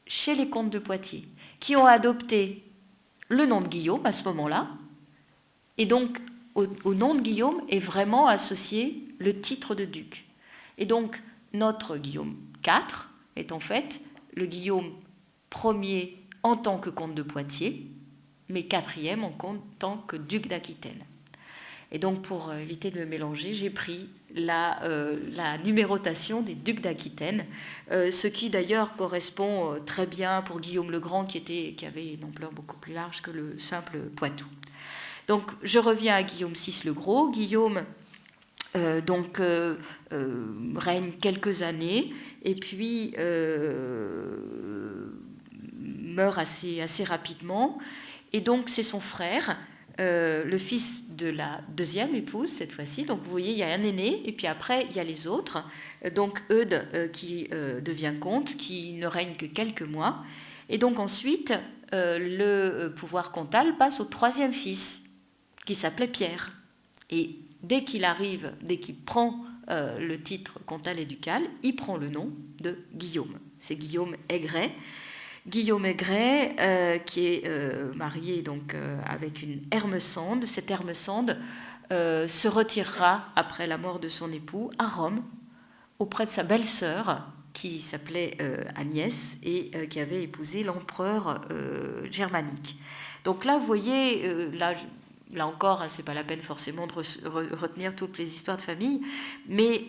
chez les comtes de Poitiers, qui ont adopté le nom de Guillaume à ce moment-là. Et donc, au nom de Guillaume est vraiment associé le titre de duc. Et donc, notre Guillaume IV est en fait le Guillaume premier en tant que comte de Poitiers, mais 4e en tant que duc d'Aquitaine. Et donc, pour éviter de me mélanger, j'ai pris la numérotation des ducs d'Aquitaine, ce qui d'ailleurs correspond très bien pour Guillaume le Grand, qui avait une ampleur beaucoup plus large que le simple Poitou. Donc, je reviens à Guillaume VI le Gros. Guillaume règne quelques années, et puis meurt assez rapidement. Et donc, c'est son frère, le fils de la deuxième épouse, cette fois-ci. Donc, vous voyez, il y a un aîné, et puis après, il y a les autres. Donc, Eudes, qui devient comte, qui ne règne que quelques mois. Et donc, ensuite, le pouvoir comtal passe au 3e fils, qui s'appelait Pierre. Et dès qu'il prend le titre comtal et ducal, il prend le nom de Guillaume. C'est Guillaume Aigret. Guillaume Aigret, qui est marié donc, avec une Hermesande. Cette Hermesande se retirera, après la mort de son époux, à Rome, auprès de sa belle-sœur, qui s'appelait Agnès, et qui avait épousé l'empereur germanique. Donc là, vous voyez, là encore, hein, ce n'est pas la peine forcément de retenir toutes les histoires de famille, mais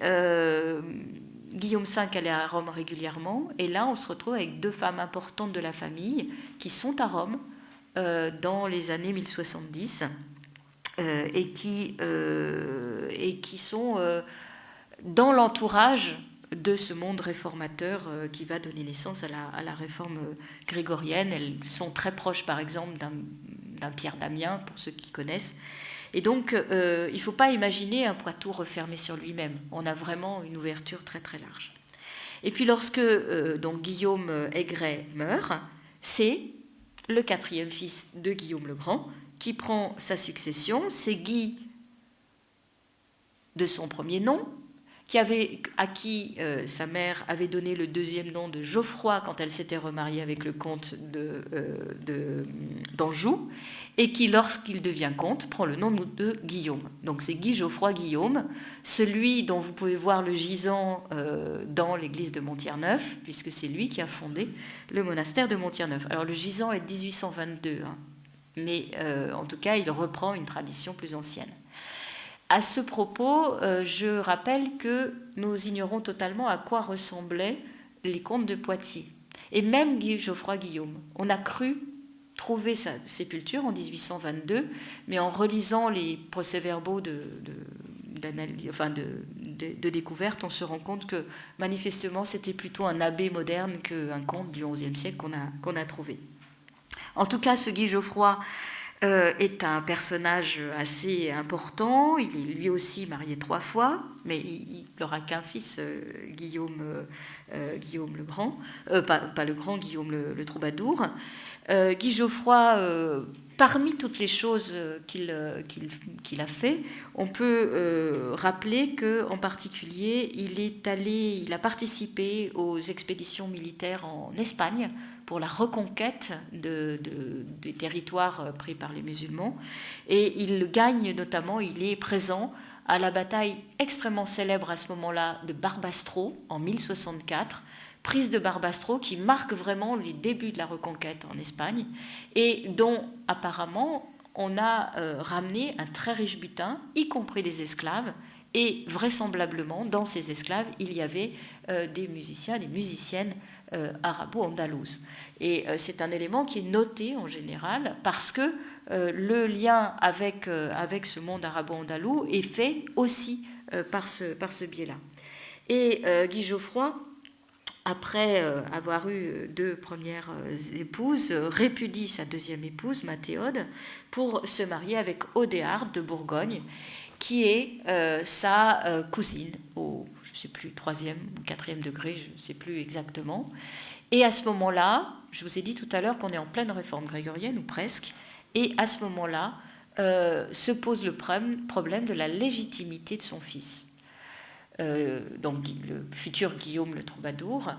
Guillaume V allait à Rome régulièrement, et là on se retrouve avec 2 femmes importantes de la famille qui sont à Rome dans les années 1070 et qui sont dans l'entourage de ce monde réformateur qui va donner naissance à la réforme grégorienne. Elles sont très proches, par exemple, d'un Pierre d'Amiens, pour ceux qui connaissent. Et donc, il ne faut pas imaginer un Poitou refermé sur lui-même. On a vraiment une ouverture très, très large. Et puis, lorsque donc Guillaume Aigret meurt, c'est le 4e fils de Guillaume le Grand qui prend sa succession. C'est Guy, de son premier nom, à qui sa mère avait donné le 2e nom de Geoffroy quand elle s'était remariée avec le comte d'Anjou, et qui, lorsqu'il devient comte, prend le nom de Guillaume. Donc c'est Guy Geoffroy Guillaume, celui dont vous pouvez voir le gisant dans l'église de Montier-Neuf, puisque c'est lui qui a fondé le monastère de Montier-Neuf. Alors le gisant est de 1822, hein, mais en tout cas il reprend une tradition plus ancienne. À ce propos, je rappelle que nous ignorons totalement à quoi ressemblaient les comtes de Poitiers. Et même Guy Geoffroy Guillaume. On a cru trouver sa sépulture en 1822, mais en relisant les procès-verbaux de découverte, on se rend compte que manifestement c'était plutôt un abbé moderne qu'un comte du XIe siècle qu'on a trouvé. En tout cas, ce Guy Geoffroy est un personnage assez important. Il est lui aussi marié 3 fois, mais il n'aura qu'un fils, Guillaume le Grand, pas le Grand, Guillaume le Troubadour. Guy Geoffroy, parmi toutes les choses qu'il a fait, on peut rappeler qu'en particulier, il a participé aux expéditions militaires en Espagne pour la reconquête des territoires pris par les musulmans. Et il gagne notamment, il est présent à la bataille extrêmement célèbre à ce moment-là de Barbastro en 1064, prise de Barbastro qui marque vraiment les débuts de la reconquête en Espagne et dont apparemment on a ramené un très riche butin, y compris des esclaves, et vraisemblablement dans ces esclaves il y avait des musiciens, des musiciennes arabo-andalouses. Et c'est un élément qui est noté en général parce que le lien avec ce monde arabo-andalou est fait aussi par ce biais-là. Et Guy Geoffroy, après avoir eu 2 premières épouses, répudie sa 2e épouse, Mathéode, pour se marier avec Odéard de Bourgogne, qui est sa cousine, au, je ne sais plus, 3e ou 4e degré, je ne sais plus exactement. Et à ce moment-là, je vous ai dit tout à l'heure qu'on est en pleine réforme grégorienne, ou presque, et à ce moment-là se pose le problème de la légitimité de son fils. Donc le futur Guillaume le Troubadour,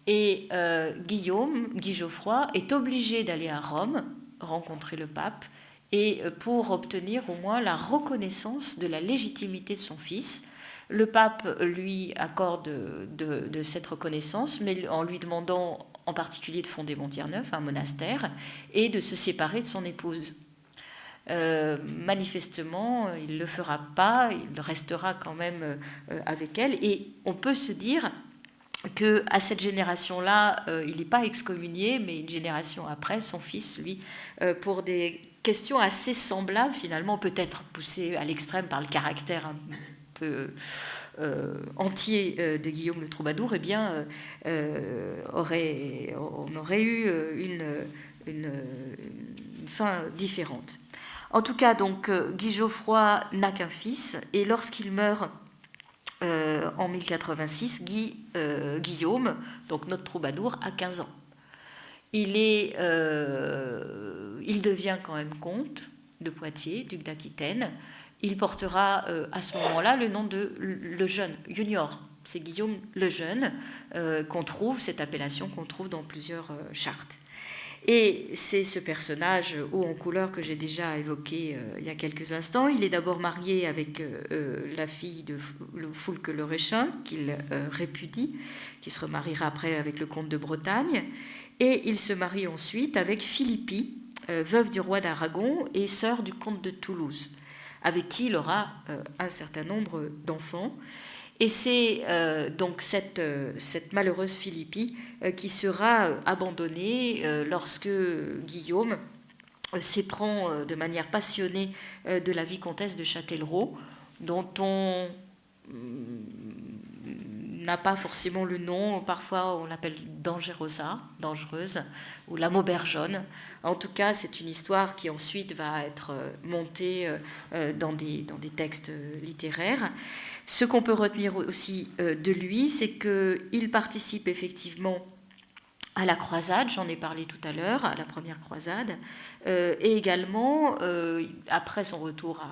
et Guy Geoffroy est obligé d'aller à Rome rencontrer le pape et pour obtenir au moins la reconnaissance de la légitimité de son fils. Le pape lui accorde de cette reconnaissance, mais en lui demandant en particulier de fonder Montier-Neuf, un monastère, et de se séparer de son épouse. Manifestement, il ne le fera pas, il restera quand même avec elle, et on peut se dire qu'à cette génération-là, il n'est pas excommunié, mais une génération après, son fils, lui, pour des questions assez semblables, finalement, peut-être poussées à l'extrême par le caractère un peu entier de Guillaume le Troubadour, eh bien, on aurait eu une fin différente. En tout cas, donc, Guy Geoffroy n'a qu'un fils, et lorsqu'il meurt en 1086, Guillaume, donc notre troubadour, a 15 ans. Il devient quand même comte de Poitiers, duc d'Aquitaine. Il portera à ce moment-là le nom de le Jeune, Junior. C'est Guillaume le Jeune cette appellation qu'on trouve dans plusieurs chartes. Et c'est ce personnage haut en couleur que j'ai déjà évoqué il y a quelques instants. Il est d'abord marié avec la fille de Foulque le Réchin, qu'il répudie, qui se remariera après avec le comte de Bretagne. Et il se marie ensuite avec Philippi, veuve du roi d'Aragon et sœur du comte de Toulouse, avec qui il aura un certain nombre d'enfants. Et c'est donc cette malheureuse Philippie qui sera abandonnée lorsque Guillaume s'éprend de manière passionnée de la vicomtesse de Châtellerault, dont on n'a pas forcément le nom, parfois on l'appelle Dangerosa, dangereuse, ou la Maubergeonne. En tout cas, c'est une histoire qui ensuite va être montée dans des textes littéraires. Ce qu'on peut retenir aussi de lui, c'est qu'il participe effectivement à la croisade, j'en ai parlé tout à l'heure, à la première croisade, et également, après son retour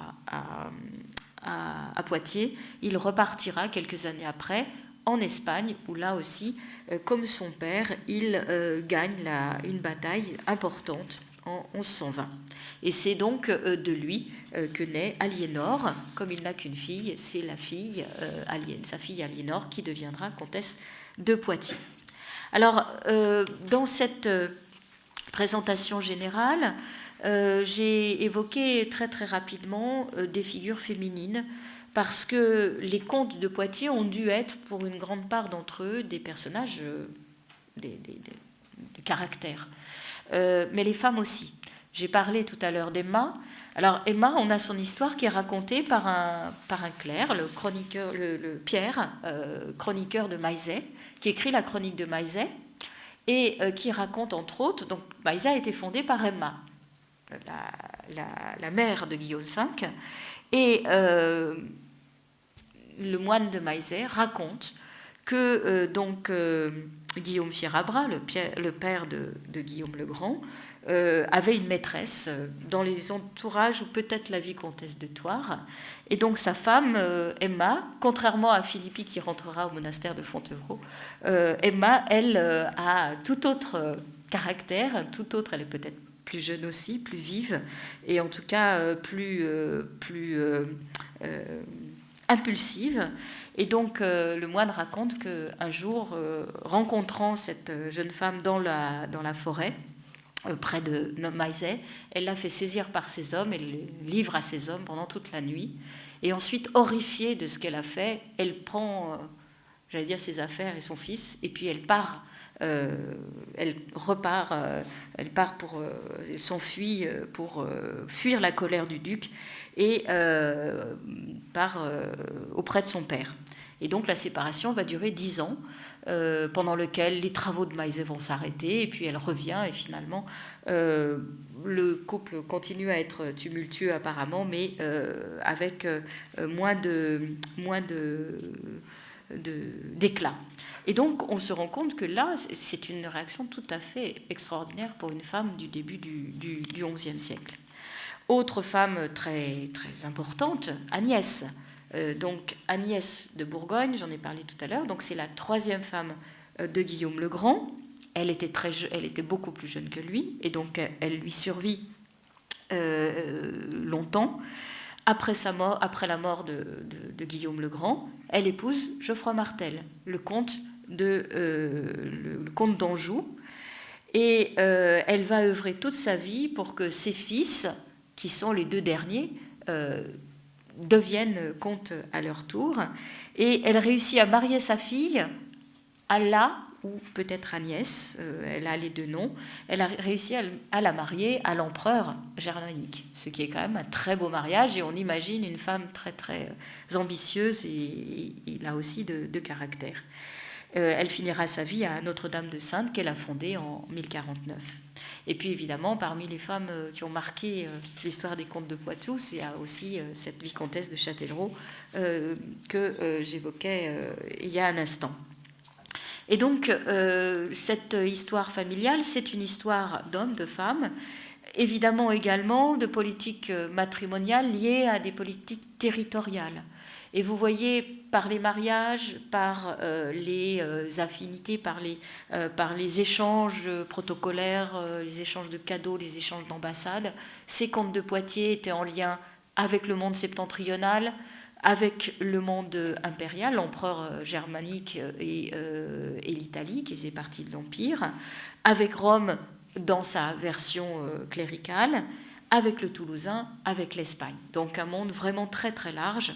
à Poitiers, il repartira quelques années après en Espagne, où là aussi, comme son père, il gagne une bataille importante en 1120. Et c'est donc de lui que naît Aliénor. Comme il n'a qu'une fille, c'est sa fille Aliénor qui deviendra comtesse de Poitiers. Alors, dans cette présentation générale, j'ai évoqué très très rapidement des figures féminines, parce que les comtes de Poitiers ont dû être, pour une grande part d'entre eux, des personnages de caractère. Mais les femmes aussi. J'ai parlé tout à l'heure d'Emma. Alors Emma, on a son histoire qui est racontée par un clerc, le Pierre, chroniqueur de Maillezais, qui écrit la chronique de Maillezais, et qui raconte entre autres, donc Maillezais a été fondé par Emma, la mère de Guillaume V, et le moine de Maillezais raconte que Guillaume Fierabras, le père de Guillaume le Grand, avait une maîtresse dans les entourages, ou peut-être la vicomtesse de Thouars. Et donc sa femme, Emma, contrairement à Philippie qui rentrera au monastère de Fontevraud, Emma, elle, a tout autre caractère, elle est peut-être plus jeune aussi, plus vive, et en tout cas plus impulsive. Et donc le moine raconte qu'un jour, rencontrant cette jeune femme dans la forêt, près de Maillezais, elle l'a fait saisir par ses hommes, elle le livre à ses hommes pendant toute la nuit, et ensuite, horrifiée de ce qu'elle a fait, elle prend, ses affaires et son fils, et puis elle part. Elle s'enfuit pour fuir la colère du duc, et part auprès de son père. Et donc la séparation va durer 10 ans, pendant lequel les travaux de Maillezais vont s'arrêter, et puis elle revient, et finalement le couple continue à être tumultueux apparemment, mais avec moins d'éclat. Et donc on se rend compte que là, c'est une réaction tout à fait extraordinaire pour une femme du début du XIe siècle. Autre femme très, très importante, Agnès. Donc Agnès de Bourgogne, j'en ai parlé tout à l'heure, donc c'est la troisième femme de Guillaume le Grand. Elle était beaucoup plus jeune que lui, et donc elle lui survit longtemps. Après la mort de Guillaume le Grand, elle épouse Geoffroy Martel, le comte d'Anjou, et elle va œuvrer toute sa vie pour que ses fils, qui sont les deux derniers, deviennent comtes à leur tour, et elle réussit à marier sa fille, Alla, ou peut-être Agnès, elle a les deux noms, elle a réussi à la marier à l'empereur germanique, ce qui est quand même un très beau mariage, et on imagine une femme très très ambitieuse et là aussi de caractère. Elle finira sa vie à Notre-Dame-de-Sainte, qu'elle a fondée en 1049. Et puis évidemment, parmi les femmes qui ont marqué l'histoire des comtes de Poitou, il y a aussi cette vicomtesse de Châtellerault que j'évoquais il y a un instant. Et donc, cette histoire familiale, c'est une histoire d'hommes, de femmes, évidemment également de politiques matrimoniales liées à des politiques territoriales. Et vous voyez, par les mariages, par les affinités, par les échanges protocolaires, les échanges de cadeaux, les échanges d'ambassades, ces comtes de Poitiers étaient en lien avec le monde septentrional, avec le monde impérial, l'empereur germanique et l'Italie, qui faisait partie de l'Empire, avec Rome, dans sa version cléricale, avec le toulousain, avec l'Espagne. Donc un monde vraiment très très large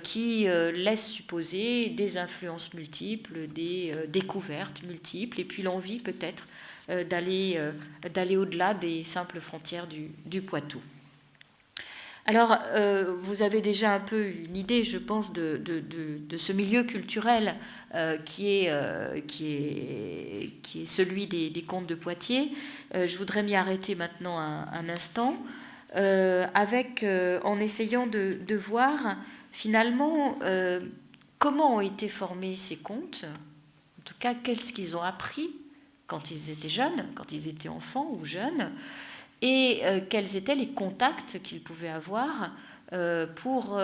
qui laisse supposer des influences multiples, des découvertes multiples, et puis l'envie peut-être d'aller au-delà des simples frontières du Poitou. Alors, vous avez déjà un peu une idée, je pense, de ce milieu culturel qui est celui des contes de Poitiers. Je voudrais m'y arrêter maintenant un instant, en essayant de voir finalement comment ont été formés ces contes, en tout cas, qu'est-ce qu'ils ont appris quand ils étaient jeunes, quand ils étaient enfants ou jeunes, et quels étaient les contacts qu'ils pouvaient avoir pour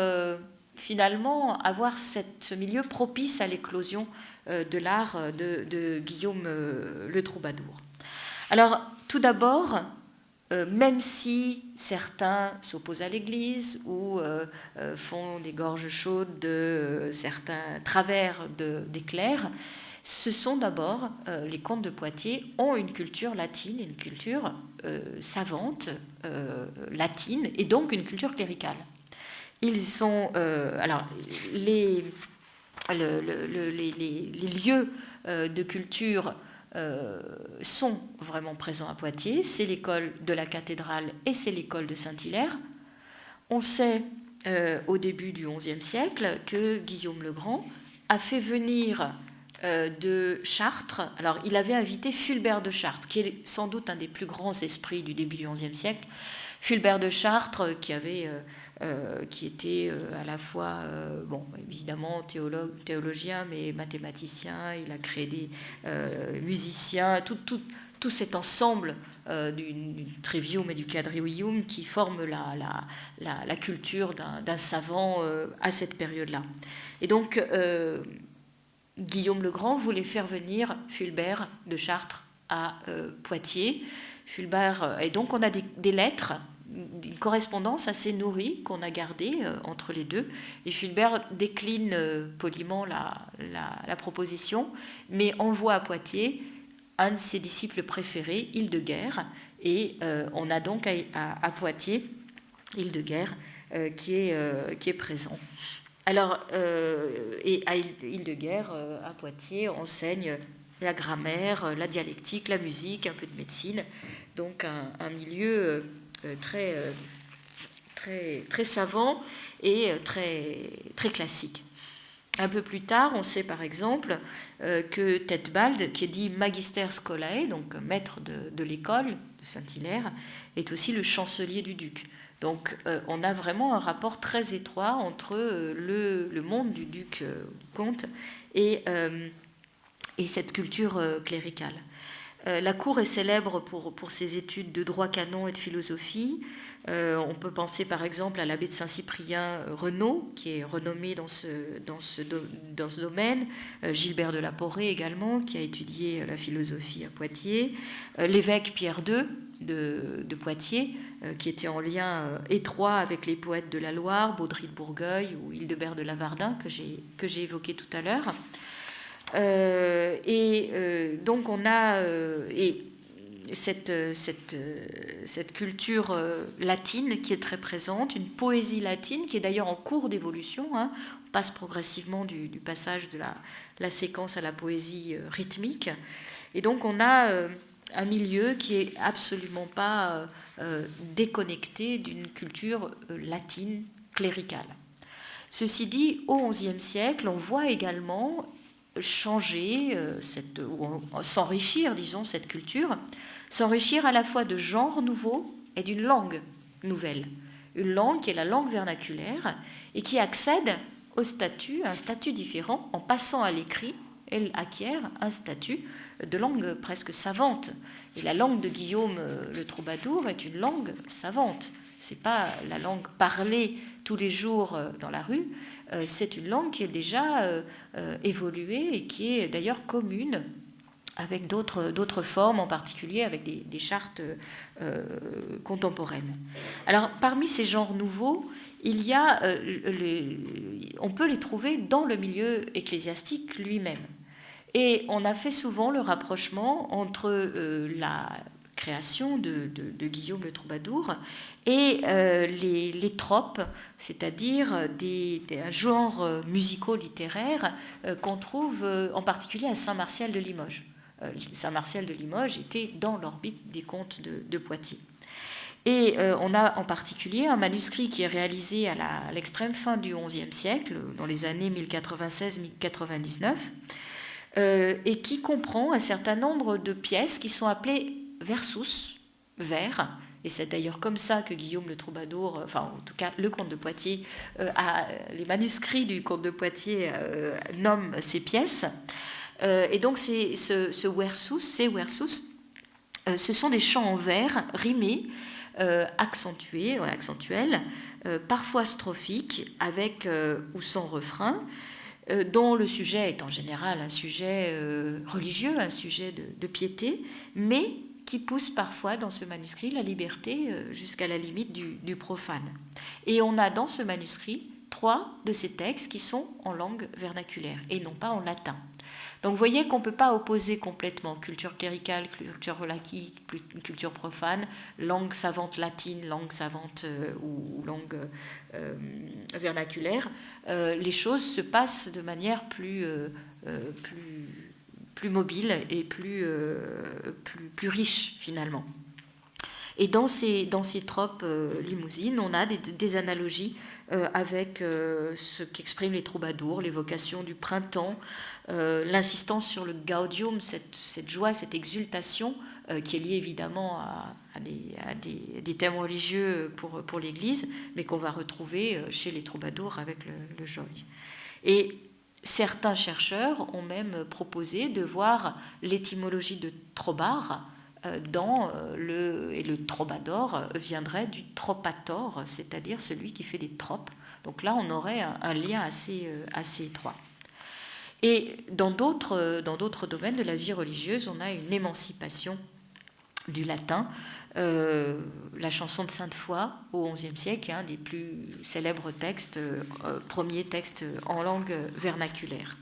finalement avoir ce milieu propice à l'éclosion de l'art de Guillaume le Troubadour. Alors, tout d'abord, même si certains s'opposent à l'Église ou font des gorges chaudes de certains travers des clercs, ce sont d'abord, les contes de Poitiers ont une culture latine, une culture savante, latine, et donc une culture cléricale. Ils sont, alors, les lieux de culture sont vraiment présents à Poitiers. C'est l'école de la cathédrale et c'est l'école de Saint-Hilaire. On sait au début du XIe siècle que Guillaume le Grand a fait venir de Chartres. Alors, il avait invité Fulbert de Chartres, qui est sans doute un des plus grands esprits du début du XIe siècle. Fulbert de Chartres, qui était à la fois, évidemment théologien, mais mathématicien. Il a créé des musiciens, tout cet ensemble du trivium et du quadrivium qui forme la culture d'un savant à cette période-là. Et donc, Guillaume le Grand voulait faire venir Fulbert de Chartres à Poitiers. Fulbert, et donc on a des lettres, une correspondance assez nourrie qu'on a gardée entre les deux. Et Fulbert décline poliment la proposition, mais envoie à Poitiers un de ses disciples préférés, Hildegard, et on a donc à Poitiers Hildegard qui est présent. Alors, et à Hildegard, à Poitiers, enseigne la grammaire, la dialectique, la musique, un peu de médecine. Donc, un milieu très savant et très, très classique. Un peu plus tard, on sait par exemple que Thétbald, qui est dit Magister Scholae, donc maître de l'école de Saint-Hilaire, est aussi le chancelier du duc. Donc on a vraiment un rapport très étroit entre le monde du duc comte et cette culture cléricale. La cour est célèbre pour ses études de droit canon et de philosophie. On peut penser par exemple à l'abbé de Saint-Cyprien Renaud, qui est renommé dans ce domaine, Gilbert de la Porrée également, qui a étudié la philosophie à Poitiers, l'évêque Pierre II de Poitiers, qui était en lien étroit avec les poètes de la Loire, Baudry de Bourgueil ou Hildebert de Lavardin, que j'ai évoqué tout à l'heure. Donc on a cette culture latine qui est très présente, une poésie latine qui est d'ailleurs en cours d'évolution, hein. On passe progressivement du passage de la séquence à la poésie rythmique. Et donc on a un milieu qui est absolument pas déconnecté d'une culture latine cléricale. Ceci dit, au XIe siècle, on voit également changer, s'enrichir, disons, cette culture, s'enrichir à la fois de genres nouveaux et d'une langue nouvelle. Une langue qui est la langue vernaculaire et qui accède un statut différent. En passant à l'écrit, elle acquiert un statut de langue presque savante. Et la langue de Guillaume le Troubadour est une langue savante. Ce n'est pas la langue parlée tous les jours dans la rue, c'est une langue qui est déjà évoluée et qui est d'ailleurs commune avec d'autres formes, en particulier avec des chartes contemporaines. Alors, parmi ces genres nouveaux, il y a, on peut les trouver dans le milieu ecclésiastique lui-même. Et on a fait souvent le rapprochement entre la création de Guillaume le Troubadour, et les tropes, c'est-à-dire des genres musicaux littéraires qu'on trouve en particulier à Saint-Martial de Limoges. Saint-Martial de Limoges était dans l'orbite des comtes de Poitiers. Et on a en particulier un manuscrit qui est réalisé à l'extrême fin du XIe siècle, dans les années 1096-1099, et qui comprend un certain nombre de pièces qui sont appelées versus, vers, et c'est d'ailleurs comme ça que Guillaume le Troubadour, enfin en tout cas le comte de Poitiers, les manuscrits du comte de Poitiers nomment ces pièces. Et donc ces versus, ce sont des chants en vers rimés, accentués, accentuels, parfois strophiques, avec ou sans refrain, dont le sujet est en général un sujet religieux, un sujet de piété, mais qui pousse parfois dans ce manuscrit la liberté jusqu'à la limite du profane. Et on a dans ce manuscrit 3 de ces textes qui sont en langue vernaculaire et non pas en latin. Donc vous voyez qu'on ne peut pas opposer complètement culture cléricale, culture laïque, culture profane, langue savante latine, langue savante ou langue vernaculaire. Les choses se passent de manière plus mobile et plus riche finalement. Et dans ces tropes limousines, on a des analogies avec ce qu'expriment les troubadours, l'évocation du printemps, l'insistance sur le gaudium, cette joie, cette exultation qui est liée évidemment à des thèmes religieux pour l'Église, mais qu'on va retrouver chez les troubadours avec le joy. Et certains chercheurs ont même proposé de voir l'étymologie de trobar et le trobador viendrait du tropator, c'est-à-dire celui qui fait des tropes. Donc là, on aurait un lien assez étroit. Et dans d'autres domaines de la vie religieuse, on a une émancipation du latin. La chanson de Sainte-Foy au XIe siècle est un des plus célèbres textes, premiers textes en langue vernaculaire.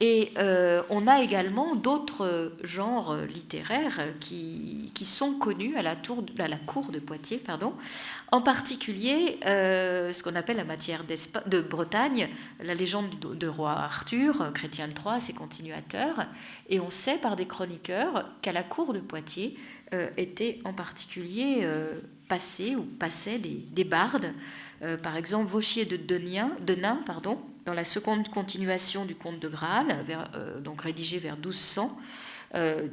Et on a également d'autres genres littéraires qui sont connus à la cour de Poitiers, en particulier ce qu'on appelle la matière de Bretagne, la légende de roi Arthur, Chrétien III, ses continuateurs, et on sait par des chroniqueurs qu'à la cour de Poitiers étaient en particulier passaient des bardes, par exemple Vauchier de Denain, dans la seconde continuation du Conte de Graal, donc rédigé vers 1200,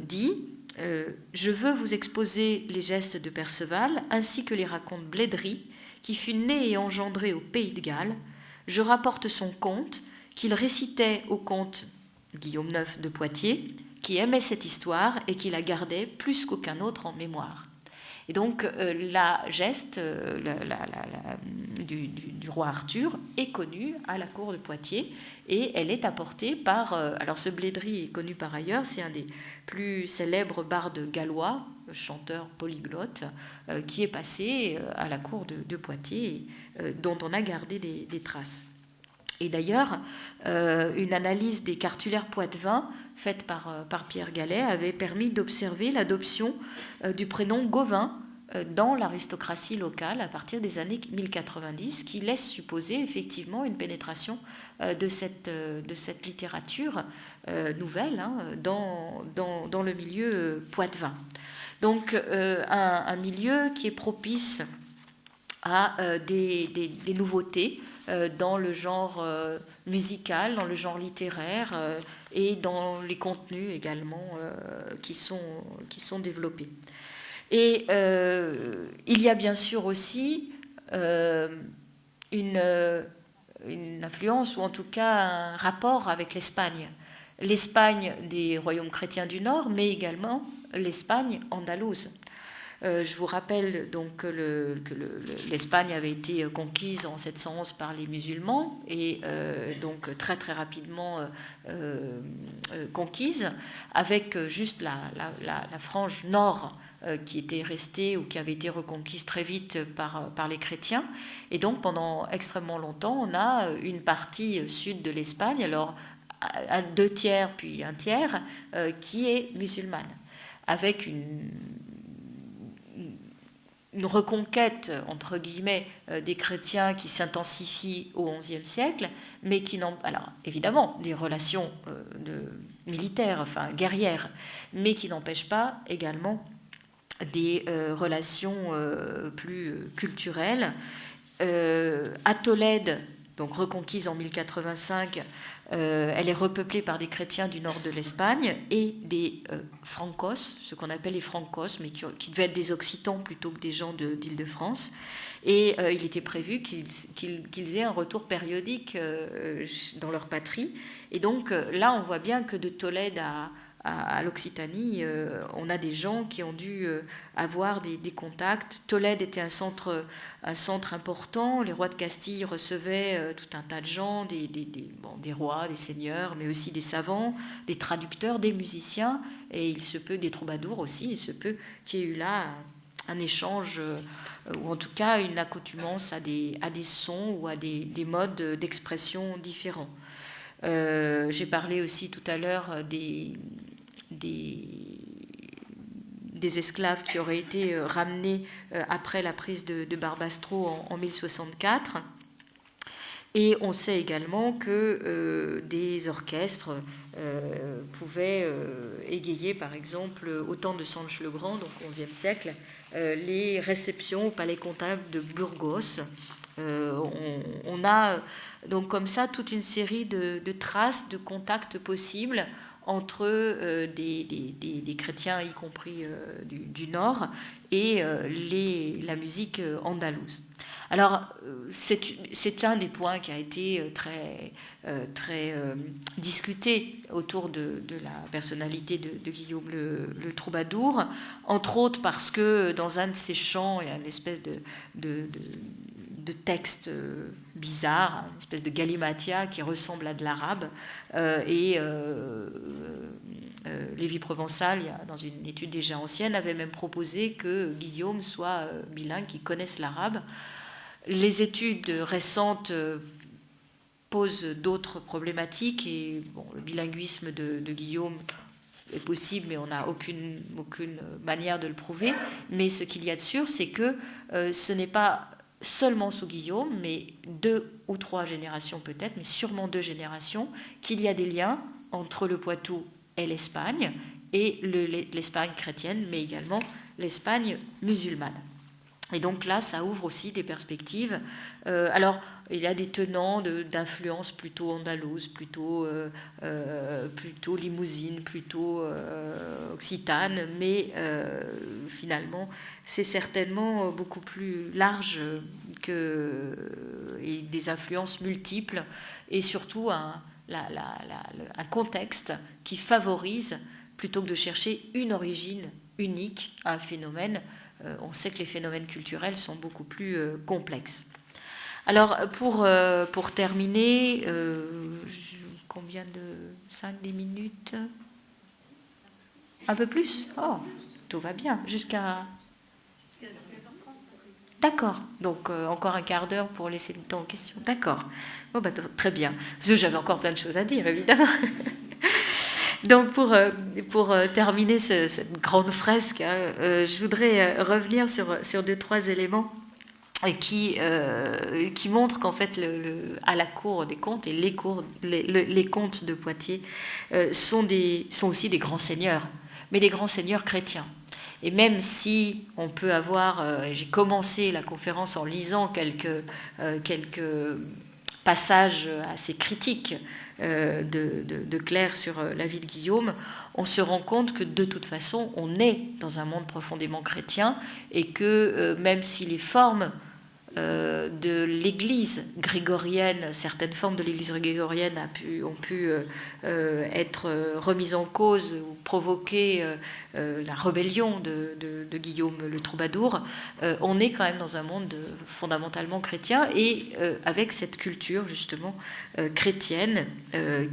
dit « Je veux vous exposer les gestes de Perceval, ainsi que les raconte Blédry, qui fut né et engendré au pays de Galles. Je rapporte son conte, qu'il récitait au comte Guillaume IX de Poitiers, qui aimait cette histoire et qui la gardait plus qu'aucun autre en mémoire. » Et donc la geste du roi Arthur est connue à la cour de Poitiers et elle est apportée par... alors ce Blédry est connu par ailleurs, c'est un des plus célèbres bardes gallois, chanteur polyglotte, qui est passé à la cour de Poitiers et dont on a gardé des traces. Et d'ailleurs, une analyse des cartulaires poitevins faite par Pierre Gallet avait permis d'observer l'adoption du prénom Gauvin dans l'aristocratie locale à partir des années 1090, qui laisse supposer effectivement une pénétration de cette littérature nouvelle dans le milieu poitevin. Donc un milieu qui est propice à des nouveautés dans le genre musical, dans le genre littéraire et dans les contenus également qui sont développés. Et il y a bien sûr aussi une influence, ou en tout cas un rapport avec l'Espagne. L'Espagne des royaumes chrétiens du Nord, mais également l'Espagne andalouse. Je vous rappelle donc que l'Espagne avait été conquise en 711 par les musulmans et donc très très rapidement conquise, avec juste la frange nord qui était restée ou qui avait été reconquise très vite par les chrétiens. Et donc pendant extrêmement longtemps, on a une partie sud de l'Espagne, alors 2 tiers puis 1 tiers, qui est musulmane, avec une reconquête, entre guillemets, des chrétiens qui s'intensifie au XIe siècle, mais qui n'ont... Alors, évidemment, des relations militaires, enfin guerrières, mais qui n'empêchent pas également des relations plus culturelles. À Tolède, donc reconquise en 1085, elle est repeuplée par des chrétiens du nord de l'Espagne et des francos, ce qu'on appelle les francos, mais qui devaient être des occitans plutôt que des gens d'Île-de-France. Et il était prévu qu'ils aient un retour périodique dans leur patrie. Et donc là, on voit bien que de Tolède à l'Occitanie, on a des gens qui ont dû avoir des contacts. Tolède était un centre important. Les rois de Castille recevaient tout un tas de gens, des rois, des seigneurs, mais aussi des savants, des traducteurs, des musiciens, et il se peut des troubadours aussi. Il se peut qu'il y ait eu là un échange, ou en tout cas une accoutumance à des sons ou à des modes d'expression différents. J'ai parlé aussi tout à l'heure des esclaves qui auraient été ramenés après la prise de Barbastro en 1064. Et on sait également que des orchestres pouvaient égayer, par exemple, au temps de Sanche le Grand, donc au XIe siècle, les réceptions au palais comptable de Burgos. On a donc comme ça toute une série de traces, de contacts possibles entre des chrétiens, y compris du Nord, et la musique andalouse. Alors, c'est un des points qui a été très discuté autour de la personnalité de Guillaume le Troubadour, entre autres parce que dans un de ses chants, il y a une espèce de texte bizarre, une espèce de galimatia qui ressemble à de l'arabe, Lévi-Provençal, dans une étude déjà ancienne, avait même proposé que Guillaume soit bilingue, qu'il connaisse l'arabe. Les études récentes posent d'autres problématiques, et le bilinguisme de Guillaume est possible, mais on n'a aucune manière de le prouver. Mais ce qu'il y a de sûr, c'est que ce n'est pas seulement sous Guillaume, mais 2 ou 3 générations peut-être, mais sûrement 2 générations, qu'il y a des liens entre le Poitou et l'Espagne, et l'Espagne chrétienne, mais également l'Espagne musulmane. Et donc là, ça ouvre aussi des perspectives. Alors, il y a des tenants d'influence plutôt andalouse, plutôt limousine, plutôt occitane, mais finalement, c'est certainement beaucoup plus large et des influences multiples, et surtout un contexte qui favorise, plutôt que de chercher une origine unique à un phénomène. On sait que les phénomènes culturels sont beaucoup plus complexes. Alors, pour terminer, combien de 5-10 minutes? Un peu plus? Oh, tout va bien. Jusqu'à... D'accord. Donc, encore un quart d'heure pour laisser le temps aux questions. D'accord. Bon, très bien. Parce que j'avais encore plein de choses à dire, évidemment. Donc pour terminer cette grande fresque, je voudrais revenir sur 2-3 éléments qui montrent qu'en fait à la cour des comtes, et les comtes de Poitiers sont aussi des grands seigneurs, mais des grands seigneurs chrétiens. Et même si on peut avoir, j'ai commencé la conférence en lisant quelques passages assez critiques de Claire sur la vie de Guillaume, on se rend compte que de toute façon, on est dans un monde profondément chrétien, et que même si les formes de l'Église grégorienne, certaines formes de l'Église grégorienne ont pu être remises en cause ou provoquer la rébellion de Guillaume le Troubadour, on est quand même dans un monde fondamentalement chrétien, et avec cette culture justement chrétienne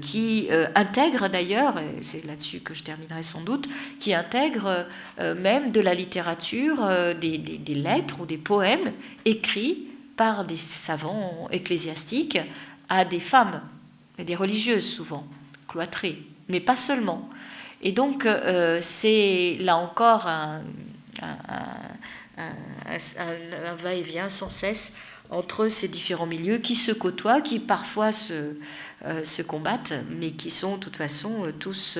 qui intègre d'ailleurs, et c'est là-dessus que je terminerai sans doute, qui intègre même de la littérature, des lettres ou des poèmes écrits par des savants ecclésiastiques à des femmes, et des religieuses souvent, cloîtrées, mais pas seulement. Et donc c'est là encore un va-et-vient sans cesse entre ces différents milieux qui se côtoient, qui parfois se combattent, mais qui sont de toute façon tous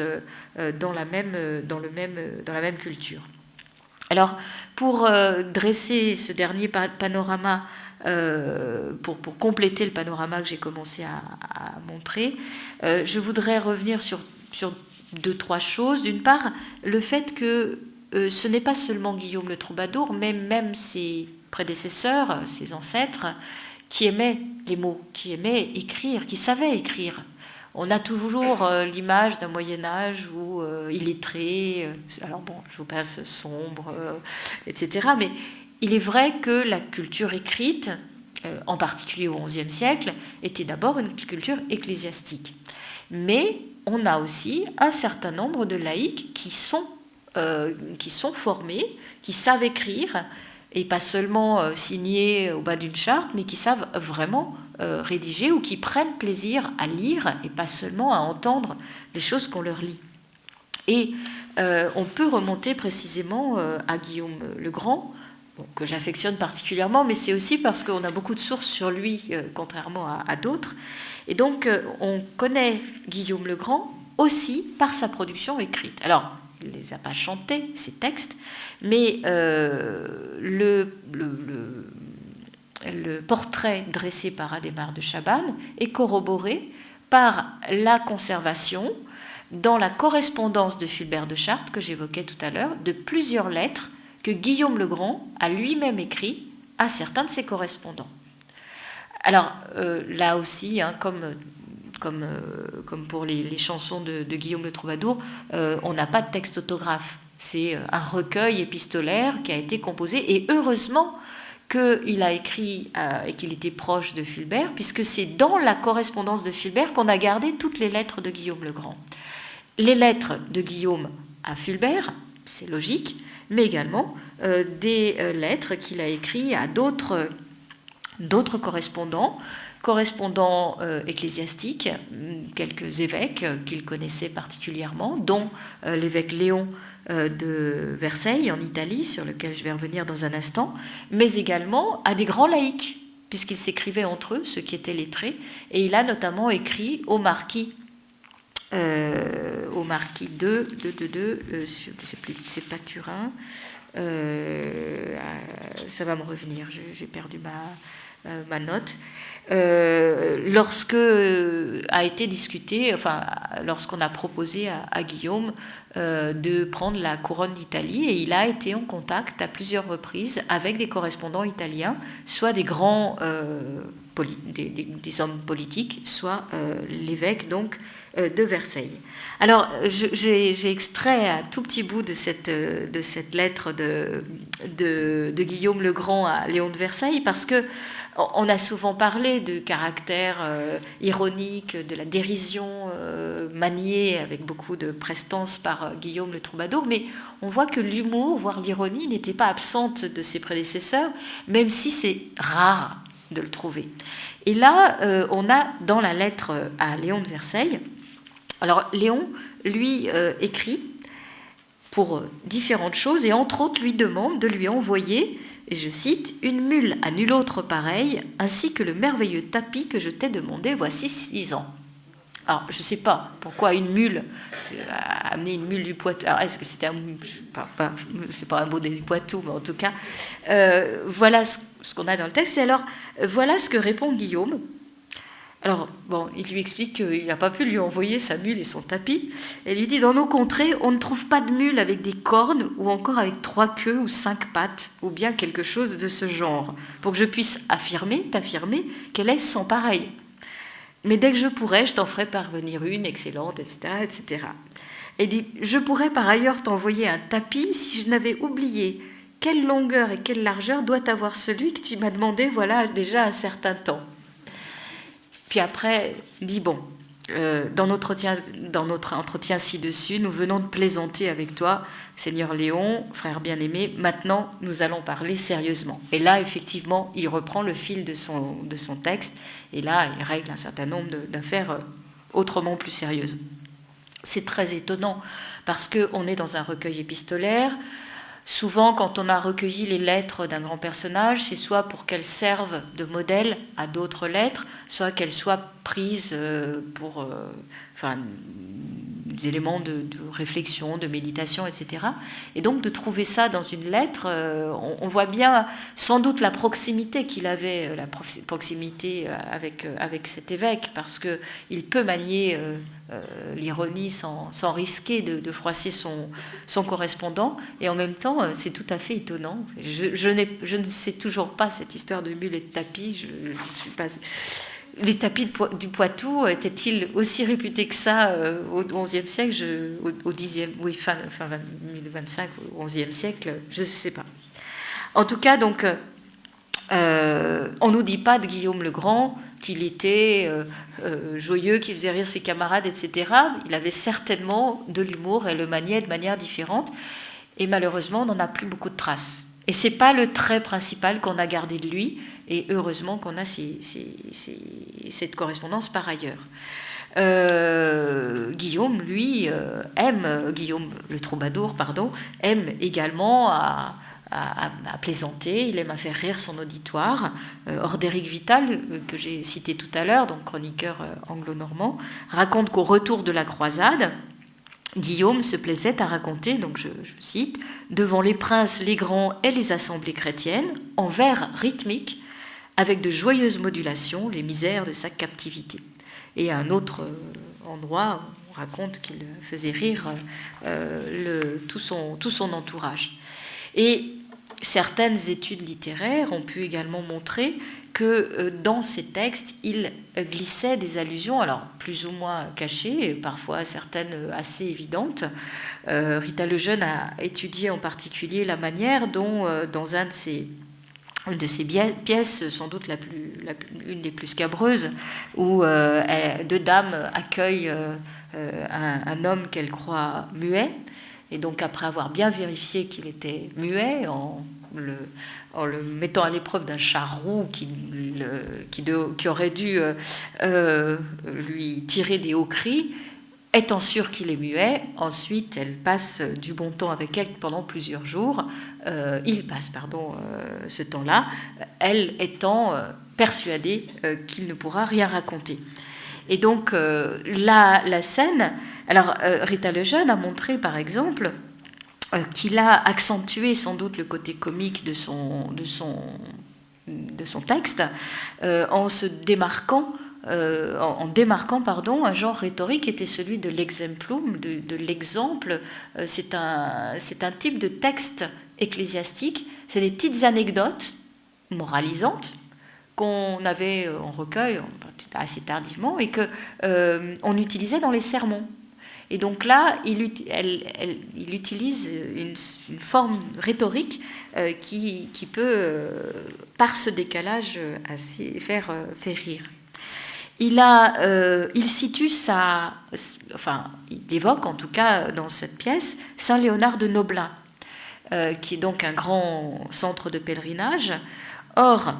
dans la même culture. Alors, pour dresser ce dernier panorama, pour compléter le panorama que j'ai commencé à montrer, je voudrais revenir sur 2-3 choses. D'une part, le fait que ce n'est pas seulement Guillaume le Troubadour, mais même ses prédécesseurs, ses ancêtres, qui aimaient les mots, qui aimaient écrire, qui savaient écrire. On a toujours l'image d'un Moyen-Âge où illettré, alors bon, je vous passe sombre, etc. Mais il est vrai que la culture écrite, en particulier au XIe siècle, était d'abord une culture ecclésiastique. Mais on a aussi un certain nombre de laïcs qui sont formés, qui savent écrire, et pas seulement signer au bas d'une charte, mais qui savent vraiment rédiger ou qui prennent plaisir à lire et pas seulement à entendre des choses qu'on leur lit. Et on peut remonter précisément à Guillaume le Grand, que j'affectionne particulièrement, mais c'est aussi parce qu'on a beaucoup de sources sur lui, contrairement à d'autres. Et donc, on connaît Guillaume le Grand aussi par sa production écrite. Alors, il ne les a pas chantés, ces textes, mais le portrait dressé par Adhémar de Chabannes est corroboré par la conservation, dans la correspondance de Fulbert de Chartres, que j'évoquais tout à l'heure, de plusieurs lettres que Guillaume le Grand a lui-même écrites à certains de ses correspondants. Alors, là aussi, hein, comme pour les chansons de Guillaume le Troubadour, on n'a pas de texte autographe. C'est un recueil épistolaire qui a été composé, et heureusement qu'il a écrit et qu'il était proche de Fulbert, puisque c'est dans la correspondance de Fulbert qu'on a gardé toutes les lettres de Guillaume le Grand. Les lettres de Guillaume à Fulbert, c'est logique, mais également des lettres qu'il a écrites à d'autres correspondants ecclésiastiques, quelques évêques qu'il connaissait particulièrement, dont l'évêque Léon de Versailles en Italie, sur lequel je vais revenir dans un instant, mais également à des grands laïcs, puisqu'ils s'écrivaient entre eux, ceux qui étaient lettrés, et il a notamment écrit au marquis de c'est pas Turin, ça va me revenir, j'ai perdu ma note. Lorsque a été discuté, lorsqu'on a proposé à Guillaume de prendre la couronne d'Italie, et il a été en contact à plusieurs reprises avec des correspondants italiens, soit des grands des hommes politiques, soit l'évêque donc de Versailles. Alors j'ai extrait un tout petit bout de cette lettre de Guillaume le Grand à Léon de Versailles, parce que on a souvent parlé de caractère ironique, de la dérision maniée avec beaucoup de prestance par Guillaume le Troubadour, mais on voit que l'humour, voire l'ironie, n'était pas absente de ses prédécesseurs, même si c'est rare de le trouver. Et là, on a dans la lettre à Léon de Versailles, alors Léon, lui, écrit pour différentes choses, et entre autres lui demande de lui envoyer, et je cite, « une mule à nul autre pareille, ainsi que le merveilleux tapis que je t'ai demandé voici 6 ans. » Alors, je ne sais pas pourquoi une mule, amener une mule du Poitou. Alors, est-ce que c'était c'est pas un mot du Poitou, mais en tout cas, voilà ce qu'on a dans le texte. Et alors, voilà ce que répond Guillaume. Alors, bon, il lui explique qu'il n'a pas pu lui envoyer sa mule et son tapis. Et il lui dit, dans nos contrées, on ne trouve pas de mule avec des cornes ou encore avec 3 queues ou 5 pattes, ou bien quelque chose de ce genre, pour que je puisse t'affirmer qu'elle est sans pareille. Mais dès que je pourrai, je t'en ferai parvenir une excellente, etc., etc. Et dit, je pourrais par ailleurs t'envoyer un tapis si je n'avais oublié quelle longueur et quelle largeur doit avoir celui que tu m'as demandé, voilà, déjà un certain temps. Puis après, il dit, bon, dans notre entretien ci-dessus, nous venons de plaisanter avec toi, Seigneur Léon, frère bien-aimé, maintenant nous allons parler sérieusement. Et là, effectivement, il reprend le fil de son texte, et là, il règle un certain nombre d'affaires autrement plus sérieuses. C'est très étonnant, parce qu'on est dans un recueil épistolaire, Souvent, quand on a recueilli les lettres d'un grand personnage, c'est soit pour qu'elles servent de modèle à d'autres lettres, soit qu'elles soient prises pour des éléments de réflexion, de méditation, etc. Et donc de trouver ça dans une lettre, on voit bien sans doute la proximité qu'il avait, la proximité avec cet évêque, parce qu'il peut manier l'ironie sans risquer de froisser son correspondant, et en même temps c'est tout à fait étonnant. Je ne sais toujours pas cette histoire de mules et de tapis. Je suis pas... Les tapis du Poitou étaient-ils aussi réputés que ça au XIe siècle, au Xe, oui, fin 1025, au XIe siècle, je ne sais pas. En tout cas, donc, on ne nous dit pas de Guillaume le Grand qu'il était joyeux, qu'il faisait rire ses camarades, etc. Il avait certainement de l'humour et le maniait de manière différente. Et malheureusement, on n'en a plus beaucoup de traces. Et ce n'est pas le trait principal qu'on a gardé de lui. Et heureusement qu'on a cette correspondance par ailleurs. Guillaume, lui, Guillaume le troubadour, aime également à plaisanter, il aime à faire rire son auditoire. Ordéric Vital, que j'ai cité tout à l'heure, donc chroniqueur anglo-normand, raconte qu'au retour de la croisade, Guillaume se plaisait à raconter, donc je cite, devant les princes, les grands et les assemblées chrétiennes, en vers rythmiques, avec de joyeuses modulations, les misères de sa captivité. Et à un autre endroit, on raconte qu'il faisait rire tout son entourage. Et certaines études littéraires ont pu également montrer que dans ces textes, il glissait des allusions, alors plus ou moins cachées, parfois certaines assez évidentes. Rita Lejeune a étudié en particulier la manière dont, dans une de ces pièces, sans doute une des plus scabreuses, où deux dames accueillent un homme qu'elles croient muet, et donc après avoir bien vérifié qu'il était muet, en le mettant à l'épreuve d'un charroux qui aurait dû lui tirer des hauts cris, étant sûre qu'il est muet, ensuite elle passe du bon temps avec elle pendant plusieurs jours. Il passe, ce temps-là, elle étant persuadée qu'il ne pourra rien raconter. Et donc la scène... Alors Rita Lejeune a montré, par exemple, qu'il a accentué sans doute le côté comique de son texte en se démarquant. En démarquant un genre rhétorique qui était celui de l'exemplum, de l'exemple. C'est un type de texte ecclésiastique, c'est des petites anecdotes moralisantes qu'on avait en recueil assez tardivement et qu'on utilisait dans les sermons. Et donc là, il utilise une forme rhétorique qui peut, par ce décalage, assez faire rire. Il évoque en tout cas dans cette pièce Saint Léonard de Noblin, qui est donc un grand centre de pèlerinage. Or,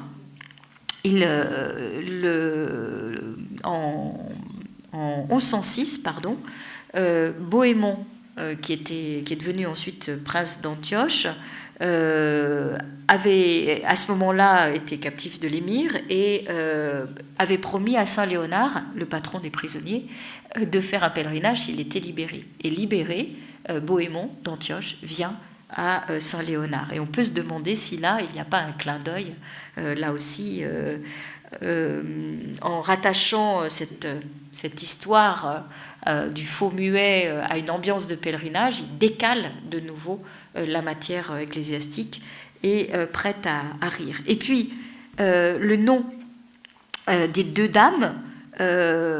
en 1106, Bohémond, qui est devenu ensuite prince d'Antioche, avait à ce moment-là été captif de l'émir et avait promis à Saint Léonard, le patron des prisonniers, de faire un pèlerinage s'il était libéré. Et libéré, Bohémond d'Antioche vient à Saint Léonard. Et on peut se demander si là, il n'y a pas un clin d'œil, là aussi, en rattachant cette histoire du faux muet à une ambiance de pèlerinage, il décale de nouveau la matière ecclésiastique et prête à rire. Et puis, le nom des deux dames,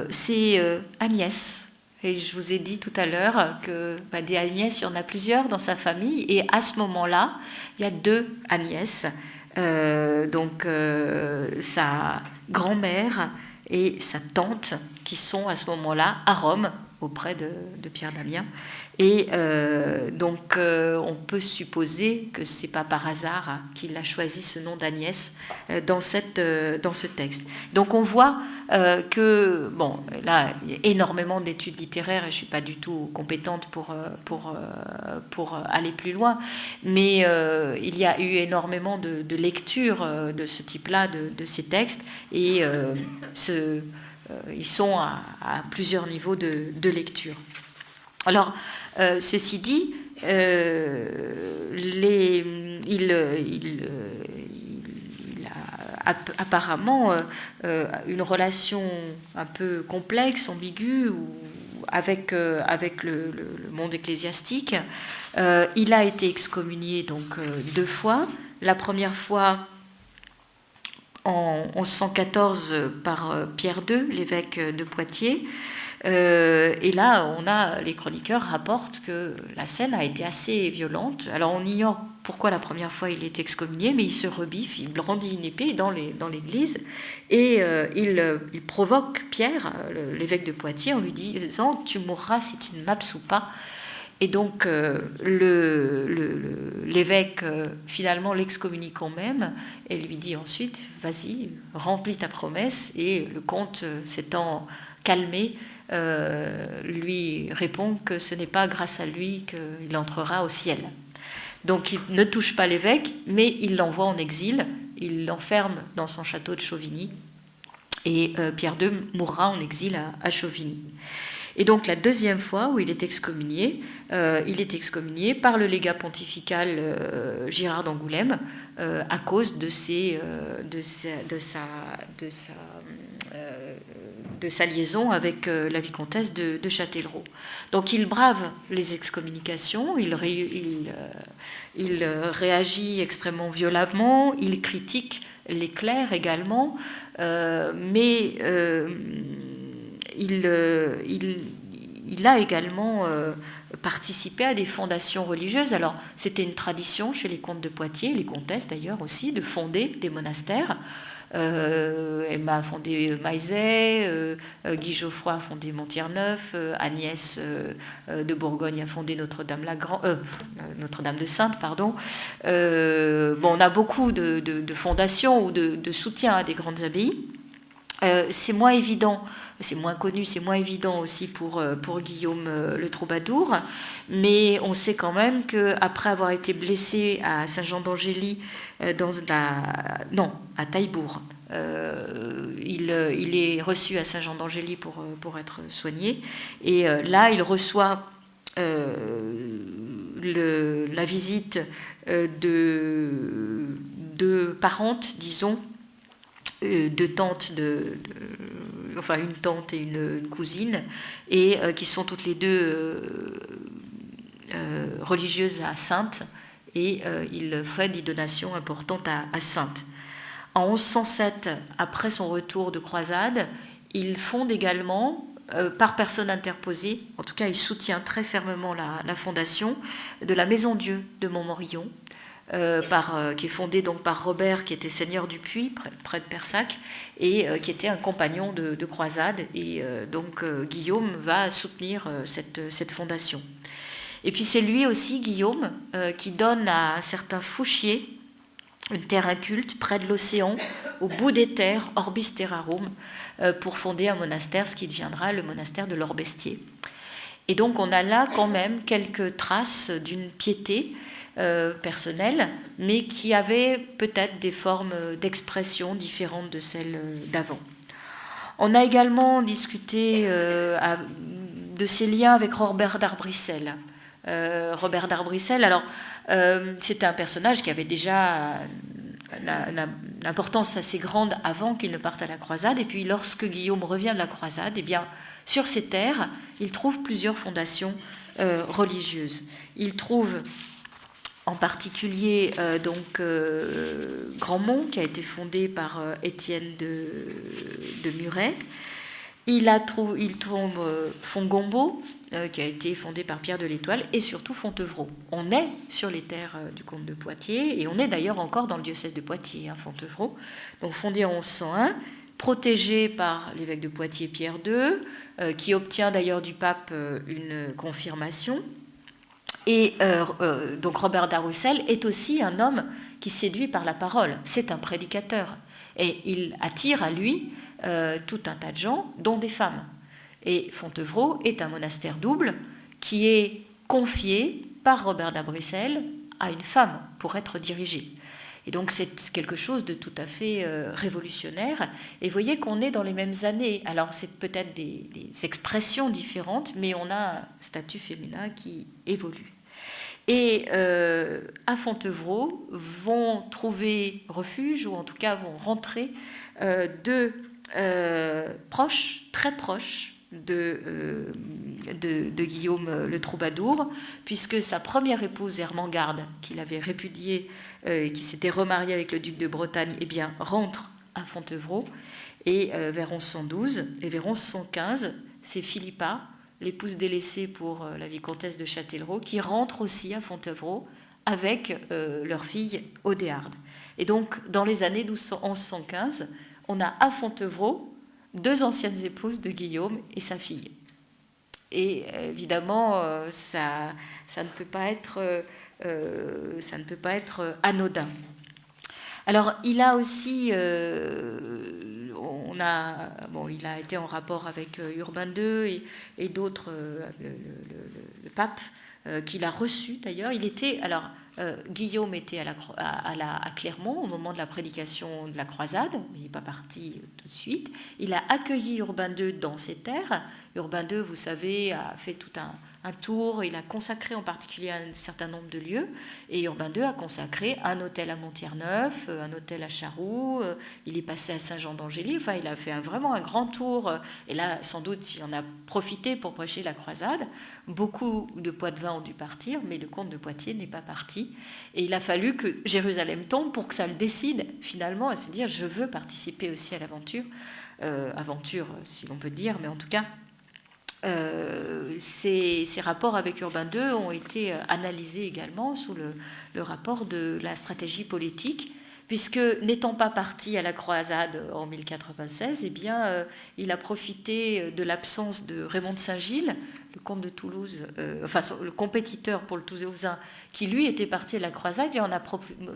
c'est Agnès. Et je vous ai dit tout à l'heure que des Agnès, il y en a plusieurs dans sa famille. Et à ce moment-là, il y a deux Agnès. Sa grand-mère et sa tante qui sont à ce moment-là à Rome auprès de Pierre Damien. Et donc, on peut supposer que c'est pas par hasard qu'il a choisi ce nom d'Agnès dans ce texte. Donc, on voit que, bon, là, il y a énormément d'études littéraires et je suis pas du tout compétente pour aller plus loin, mais il y a eu énormément de lectures de ce type-là, de ces textes, et ils sont à plusieurs niveaux de lecture. Alors, ceci dit, il a apparemment une relation un peu complexe, ambiguë, avec le monde ecclésiastique. Il a été excommunié donc 2 fois. La première fois en 1114 par Pierre II, l'évêque de Poitiers. Et là, les chroniqueurs rapportent que la scène a été assez violente. Alors, on ignore pourquoi la première fois il est excommunié, mais il se rebiffe, il brandit une épée dans l'église et il provoque Pierre, l'évêque de Poitiers, en lui disant « Tu mourras si tu ne m'absous pas ». Et donc, l'évêque, finalement, l'excommunie quand même, et lui dit ensuite « Vas-y, remplis ta promesse ». Et le comte, s'étant calmé, lui répond que ce n'est pas grâce à lui qu'il entrera au ciel. Donc, il ne touche pas l'évêque, mais il l'envoie en exil, il l'enferme dans son château de Chauvigny, et Pierre II mourra en exil à Chauvigny. Et donc la deuxième fois où il est excommunié par le légat pontifical Girard d'Angoulême à cause de sa liaison avec la vicomtesse de Châtellerault. Donc il brave les excommunications, il réagit extrêmement violemment, il critique les clercs également, mais il a également participé à des fondations religieuses. Alors, c'était une tradition chez les comtes de Poitiers, les comtesses d'ailleurs aussi, de fonder des monastères. Emma a fondé Maizet, Guy Geoffroy a fondé Montier-Neuf, Agnès de Bourgogne a fondé Notre-Dame de Sainte, pardon. On a beaucoup de fondations ou de soutien à des grandes abbayes. C'est moins évident, c'est moins connu, c'est moins évident aussi pour Guillaume le Troubadour, mais on sait quand même qu'après avoir été blessé à Saint-Jean-d'Angély, à Taillebourg, il est reçu à Saint-Jean-d'Angély pour être soigné, et là il reçoit la visite de parentes, disons, deux tantes, une tante et une cousine, et qui sont toutes les deux religieuses à Saintes, et il fait des donations importantes à Saintes. En 1107, après son retour de croisade, il fonde également, par personne interposée, en tout cas il soutient très fermement la fondation de la Maison-Dieu de Montmorillon, qui est fondée donc par Robert, qui était seigneur du Puy, près de Persac, et qui était un compagnon de croisade. Et donc Guillaume va soutenir cette fondation. Et puis c'est lui aussi, Guillaume, qui donne à un certain Fouchier une terre inculte près de l'océan, au bout des terres, orbis terrarum, pour fonder un monastère, ce qui deviendra le monastère de l'Orbestier. Et donc on a là quand même quelques traces d'une piété personnelle, mais qui avait peut-être des formes d'expression différentes de celles d'avant. On a également discuté de ses liens avec Robert d'Arbrissel. Robert d'Arbrissel, alors c'était un personnage qui avait déjà une importance assez grande avant qu'il ne parte à la croisade, et puis lorsque Guillaume revient de la croisade, eh bien, sur ces terres, il trouve plusieurs fondations religieuses. Il trouve en particulier Grandmont, qui a été fondé par Étienne de Muret. Il tombe Fongombo, qui a été fondé par Pierre de l'Étoile, et surtout Fontevraud. On est sur les terres du comte de Poitiers, et on est d'ailleurs encore dans le diocèse de Poitiers, Fontevraud, donc fondé en 1101, protégé par l'évêque de Poitiers Pierre II, qui obtient d'ailleurs du pape une confirmation. Et donc Robert Darroussel est aussi un homme qui séduit par la parole. C'est un prédicateur. Et il attire à lui tout un tas de gens, dont des femmes. Et Fontevraud est un monastère double qui est confié par Robert Darroussel à une femme pour être dirigée. Et donc c'est quelque chose de tout à fait révolutionnaire. Et vous voyez qu'on est dans les mêmes années. Alors c'est peut-être des expressions différentes, mais on a un statut féminin qui évolue. Et à Fontevraud vont trouver refuge, ou en tout cas vont rentrer deux proches, très proches, de Guillaume le Troubadour, puisque sa première épouse, Ermengarde, qu'il avait répudiée et qui s'était remariée avec le duc de Bretagne, eh bien, rentre à Fontevraud, et vers 1112, et vers 1115, c'est Philippa, l'épouse délaissée pour la vicomtesse de Châtellerault, qui rentre aussi à Fontevraud avec leur fille Odéarde. Et donc, dans les années 1115, on a à Fontevraud deux anciennes épouses de Guillaume et sa fille. Et évidemment, ça ne peut pas être anodin. Alors, il a aussi, il a été en rapport avec Urbain II et d'autres, le pape, qu'il a reçu d'ailleurs. Guillaume était à Clermont au moment de la prédication de la croisade, il n'est pas parti tout de suite. Il a accueilli Urbain II dans ses terres. Urbain II, vous savez, a fait tout un tour, il a consacré en particulier un certain nombre de lieux, et Urbain II a consacré un hôtel à Montier-Neuf, un hôtel à Charroux, il est passé à Saint-Jean-d'Angély, enfin il a fait vraiment un grand tour, et là sans doute il en a profité pour prêcher la croisade. Beaucoup de Poitevins ont dû partir, mais le comte de Poitiers n'est pas parti, et il a fallu que Jérusalem tombe pour que ça le décide finalement à se dire je veux participer aussi à l'aventure, aventure si l'on peut dire, mais en tout cas ces rapports avec Urbain II ont été analysés également sous le rapport de la stratégie politique, puisque n'étant pas parti à la croisade en 1096, eh bien, il a profité de l'absence de Raymond de Saint-Gilles, le comte de Toulouse, le compétiteur pour le Toulousain, qui lui était parti à la croisade, et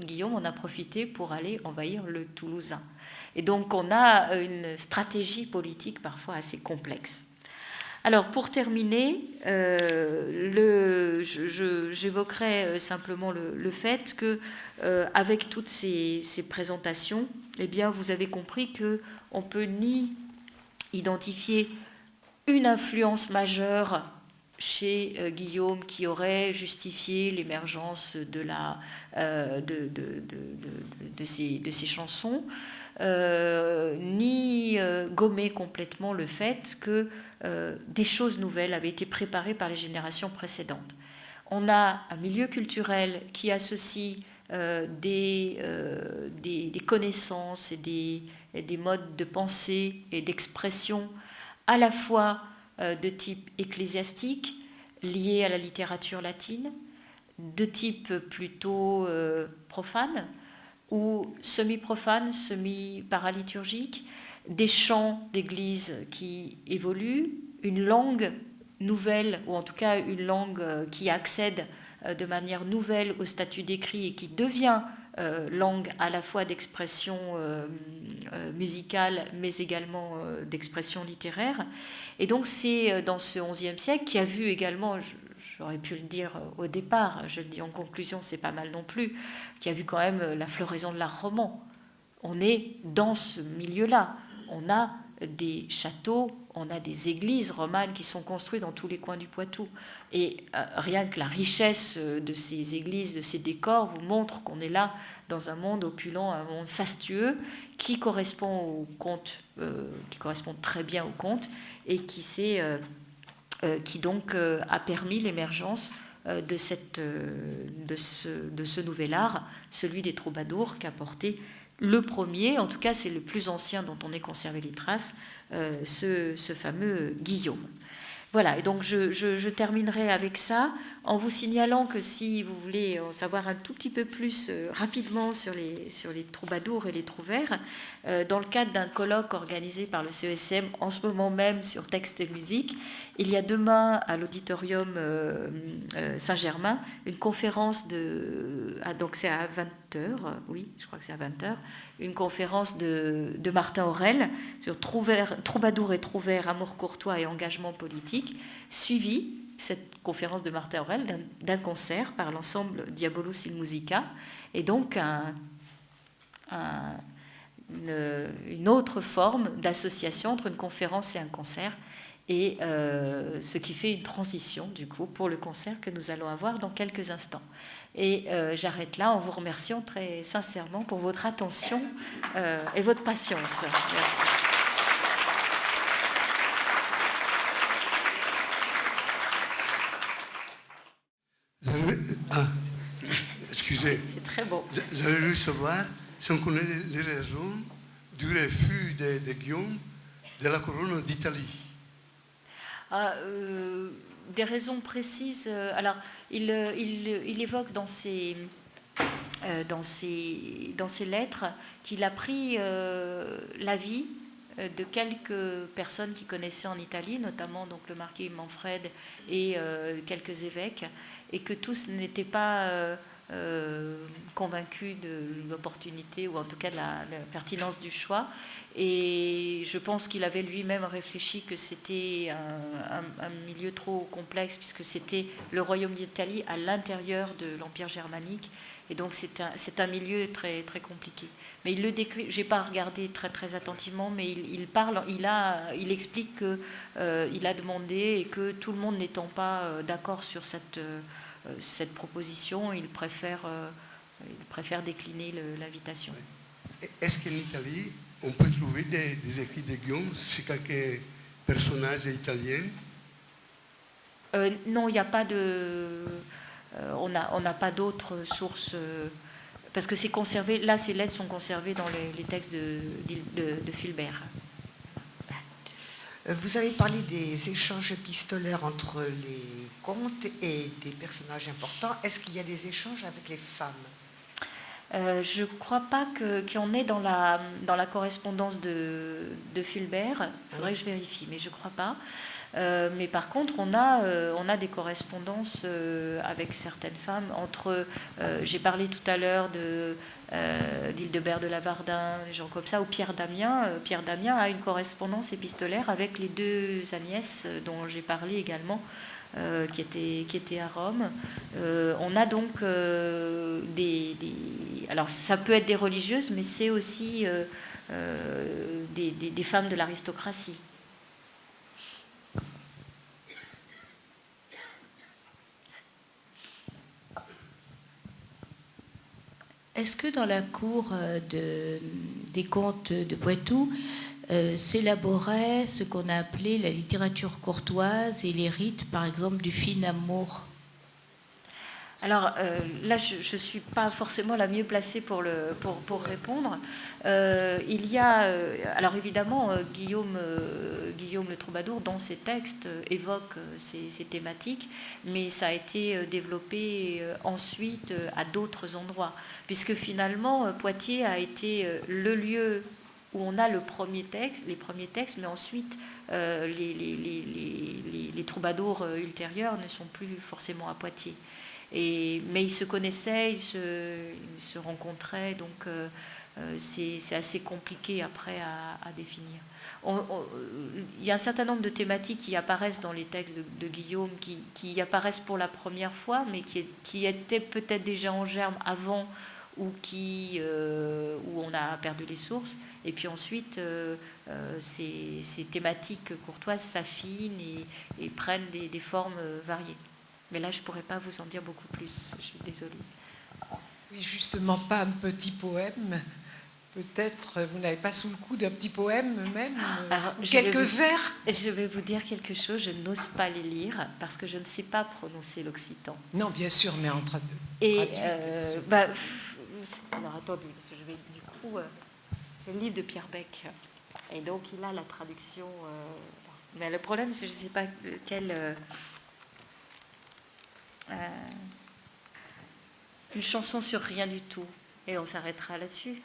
Guillaume en a profité pour aller envahir le Toulousain. Et donc on a une stratégie politique parfois assez complexe. Alors, pour terminer, j'évoquerai simplement le fait que, avec toutes ces présentations, eh bien, vous avez compris qu'on ne peut ni identifier une influence majeure chez Guillaume qui aurait justifié l'émergence de ces chansons, ni gommer complètement le fait que des choses nouvelles avaient été préparées par les générations précédentes. On a un milieu culturel qui associe des connaissances et des modes de pensée et d'expression à la fois de type ecclésiastique, liés à la littérature latine, de type plutôt profane, ou semi-profane, semi-paraliturgique, des chants d'église qui évoluent, une langue nouvelle, ou en tout cas une langue qui accède de manière nouvelle au statut d'écrit et qui devient langue à la fois d'expression musicale, mais également d'expression littéraire. Et donc c'est dans ce XIe siècle qui a vu également, j'aurais pu le dire au départ, je le dis en conclusion, c'est pas mal non plus, qui a vu quand même la floraison de l'art roman. On est dans ce milieu-là. On a des châteaux, on a des églises romanes qui sont construites dans tous les coins du Poitou. Et rien que la richesse de ces églises, de ces décors, vous montre qu'on est là dans un monde opulent, un monde fastueux, qui correspond au conte, qui correspond très bien au conte, et qui donc a permis l'émergence de ce nouvel art, celui des troubadours, qu'a porté le premier, en tout cas c'est le plus ancien dont on ait conservé les traces, ce fameux Guillaume. Voilà, et donc je terminerai avec ça en vous signalant que si vous voulez en savoir un tout petit peu plus rapidement sur les troubadours et les trouvères, dans le cadre d'un colloque organisé par le CESM en ce moment même sur texte et musique. Il y a demain à l'auditorium Saint-Germain une conférence donc c'est à 20h, oui, je crois que c'est à 20h, une conférence de Martin Aurel sur Troubadour et Trouvère, amour courtois et engagement politique, suivie, cette conférence de Martin Aurel, d'un concert par l'ensemble Diabolus in Musica, et donc une autre forme d'association entre une conférence et un concert, et ce qui fait une transition du coup pour le concert que nous allons avoir dans quelques instants. Et j'arrête là en vous remerciant très sincèrement pour votre attention et votre patience. Merci. Excusez. C'est très bon. J'avais voulu savoir si on connaît les raisons du refus de Guillaume de la couronne d'Italie. Des raisons précises. Alors, il évoque dans ses lettres qu'il a pris l'avis de quelques personnes qui connaissaient en Italie, notamment donc le marquis Manfred et quelques évêques, et que tous n'étaient pas convaincus de l'opportunité ou en tout cas de la pertinence du choix. Et je pense qu'il avait lui-même réfléchi que c'était un milieu trop complexe puisque c'était le royaume d'Italie à l'intérieur de l'Empire germanique. Et donc c'est un milieu très, très compliqué. Mais il le décrit, je n'ai pas regardé très, très attentivement, mais il explique qu'il a demandé et que tout le monde n'étant pas d'accord sur cette proposition, il préfère décliner l'invitation. Est-ce qu'en Italie, on peut trouver des écrits de Guillaume sur quelques personnages italiens? Non, il n'y a pas de... on n'a pas d'autres sources... parce que c'est conservé... Là, ces lettres sont conservées dans les textes de Fulbert. Vous avez parlé des échanges épistolaires entre les contes et des personnages importants. Est-ce qu'il y a des échanges avec les femmes? Je ne crois pas qu'il y en ait dans la correspondance de Fulbert. Il faudrait que je vérifie, mais je ne crois pas. Mais par contre, on a des correspondances avec certaines femmes. J'ai parlé tout à l'heure d'Hildebert de Lavardin, des gens comme ça, ou Pierre Damien. Pierre Damien a une correspondance épistolaire avec les deux Agnès dont j'ai parlé également, qui étaient à Rome. On a donc alors ça peut être des religieuses, mais c'est aussi des femmes de l'aristocratie. Est-ce que dans la cour des comtes de Poitou s'élaborait ce qu'on a appelé la littérature courtoise et les rites, par exemple, du fin amour? Alors là, je ne suis pas forcément la mieux placée pour répondre. Il y a, alors évidemment, Guillaume le Troubadour, dans ses textes, évoque ces thématiques, mais ça a été développé ensuite à d'autres endroits, puisque finalement, Poitiers a été le lieu où on a les premiers textes, mais ensuite les troubadours ultérieurs ne sont plus forcément à Poitiers. Mais ils se connaissaient, ils se rencontraient, donc c'est assez compliqué après à définir. Il y a un certain nombre de thématiques qui apparaissent dans les textes de Guillaume, qui apparaissent pour la première fois, mais qui étaient peut-être déjà en germe avant, ou où on a perdu les sources. Et puis ensuite, ces thématiques courtoises s'affinent et prennent des formes variées. Mais là, je ne pourrais pas vous en dire beaucoup plus. Je suis désolée. Oui, justement, pas un petit poème. Peut-être vous n'avez pas sous le coup d'un petit poème même. Alors, quelques vers. Je vais vous dire quelque chose. Je n'ose pas les lire parce que je ne sais pas prononcer l'occitan. Non, bien sûr, mais en train de. Alors attendez, parce que je vais du coup. C'est le livre de Pierre Bec. Et donc, il a la traduction. Mais le problème, c'est que je ne sais pas quel. Une chanson sur rien du tout, et on s'arrêtera là-dessus.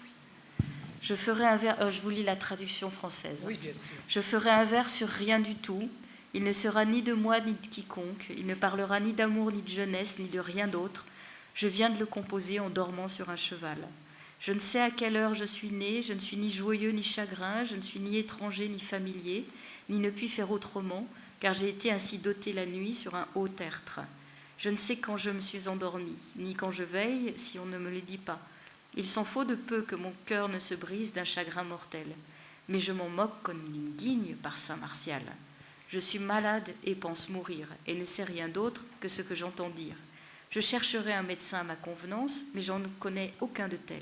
Je ferai un vers, je vous lis la traduction française. Oui, bien sûr. Je ferai un vers sur rien du tout. Il ne sera ni de moi ni de quiconque. Il ne parlera ni d'amour, ni de jeunesse, ni de rien d'autre. Je viens de le composer en dormant sur un cheval. Je ne sais à quelle heure je suis né. Je ne suis ni joyeux ni chagrin. Je ne suis ni étranger ni familier, ni ne puis faire autrement, car j'ai été ainsi doté la nuit sur un haut tertre. Je ne sais quand je me suis endormi, ni quand je veille, si on ne me le dit pas. Il s'en faut de peu que mon cœur ne se brise d'un chagrin mortel. Mais je m'en moque comme une guigne par saint Martial. Je suis malade et pense mourir, et ne sais rien d'autre que ce que j'entends dire. Je chercherai un médecin à ma convenance, mais j'en connais aucun de tel.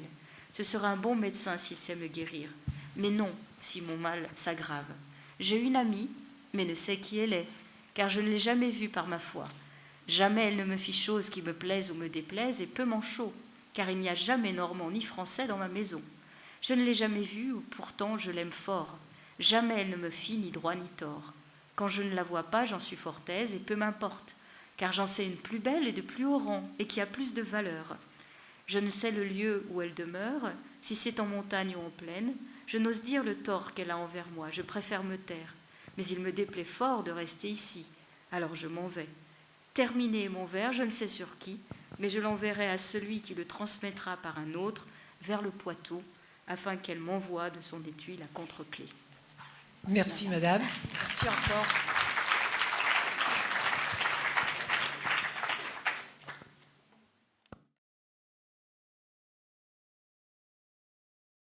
Ce sera un bon médecin s'il sait me guérir, mais non si mon mal s'aggrave. J'ai une amie, mais ne sais qui elle est, car je ne l'ai jamais vue par ma foi. Jamais elle ne me fit chose qui me plaise ou me déplaise, et peu m'en chaud, car il n'y a jamais normand ni français dans ma maison. Je ne l'ai jamais vue, pourtant je l'aime fort. Jamais elle ne me fit ni droit ni tort. Quand je ne la vois pas, j'en suis fort aise, et peu m'importe, car j'en sais une plus belle et de plus haut rang, et qui a plus de valeur. Je ne sais le lieu où elle demeure, si c'est en montagne ou en plaine. Je n'ose dire le tort qu'elle a envers moi, je préfère me taire. Mais il me déplaît fort de rester ici, alors je m'en vais. Terminé mon vers, je ne sais sur qui, mais je l'enverrai à celui qui le transmettra par un autre vers le Poitou, afin qu'elle m'envoie de son étui la contre-clé. Merci, madame. Merci encore.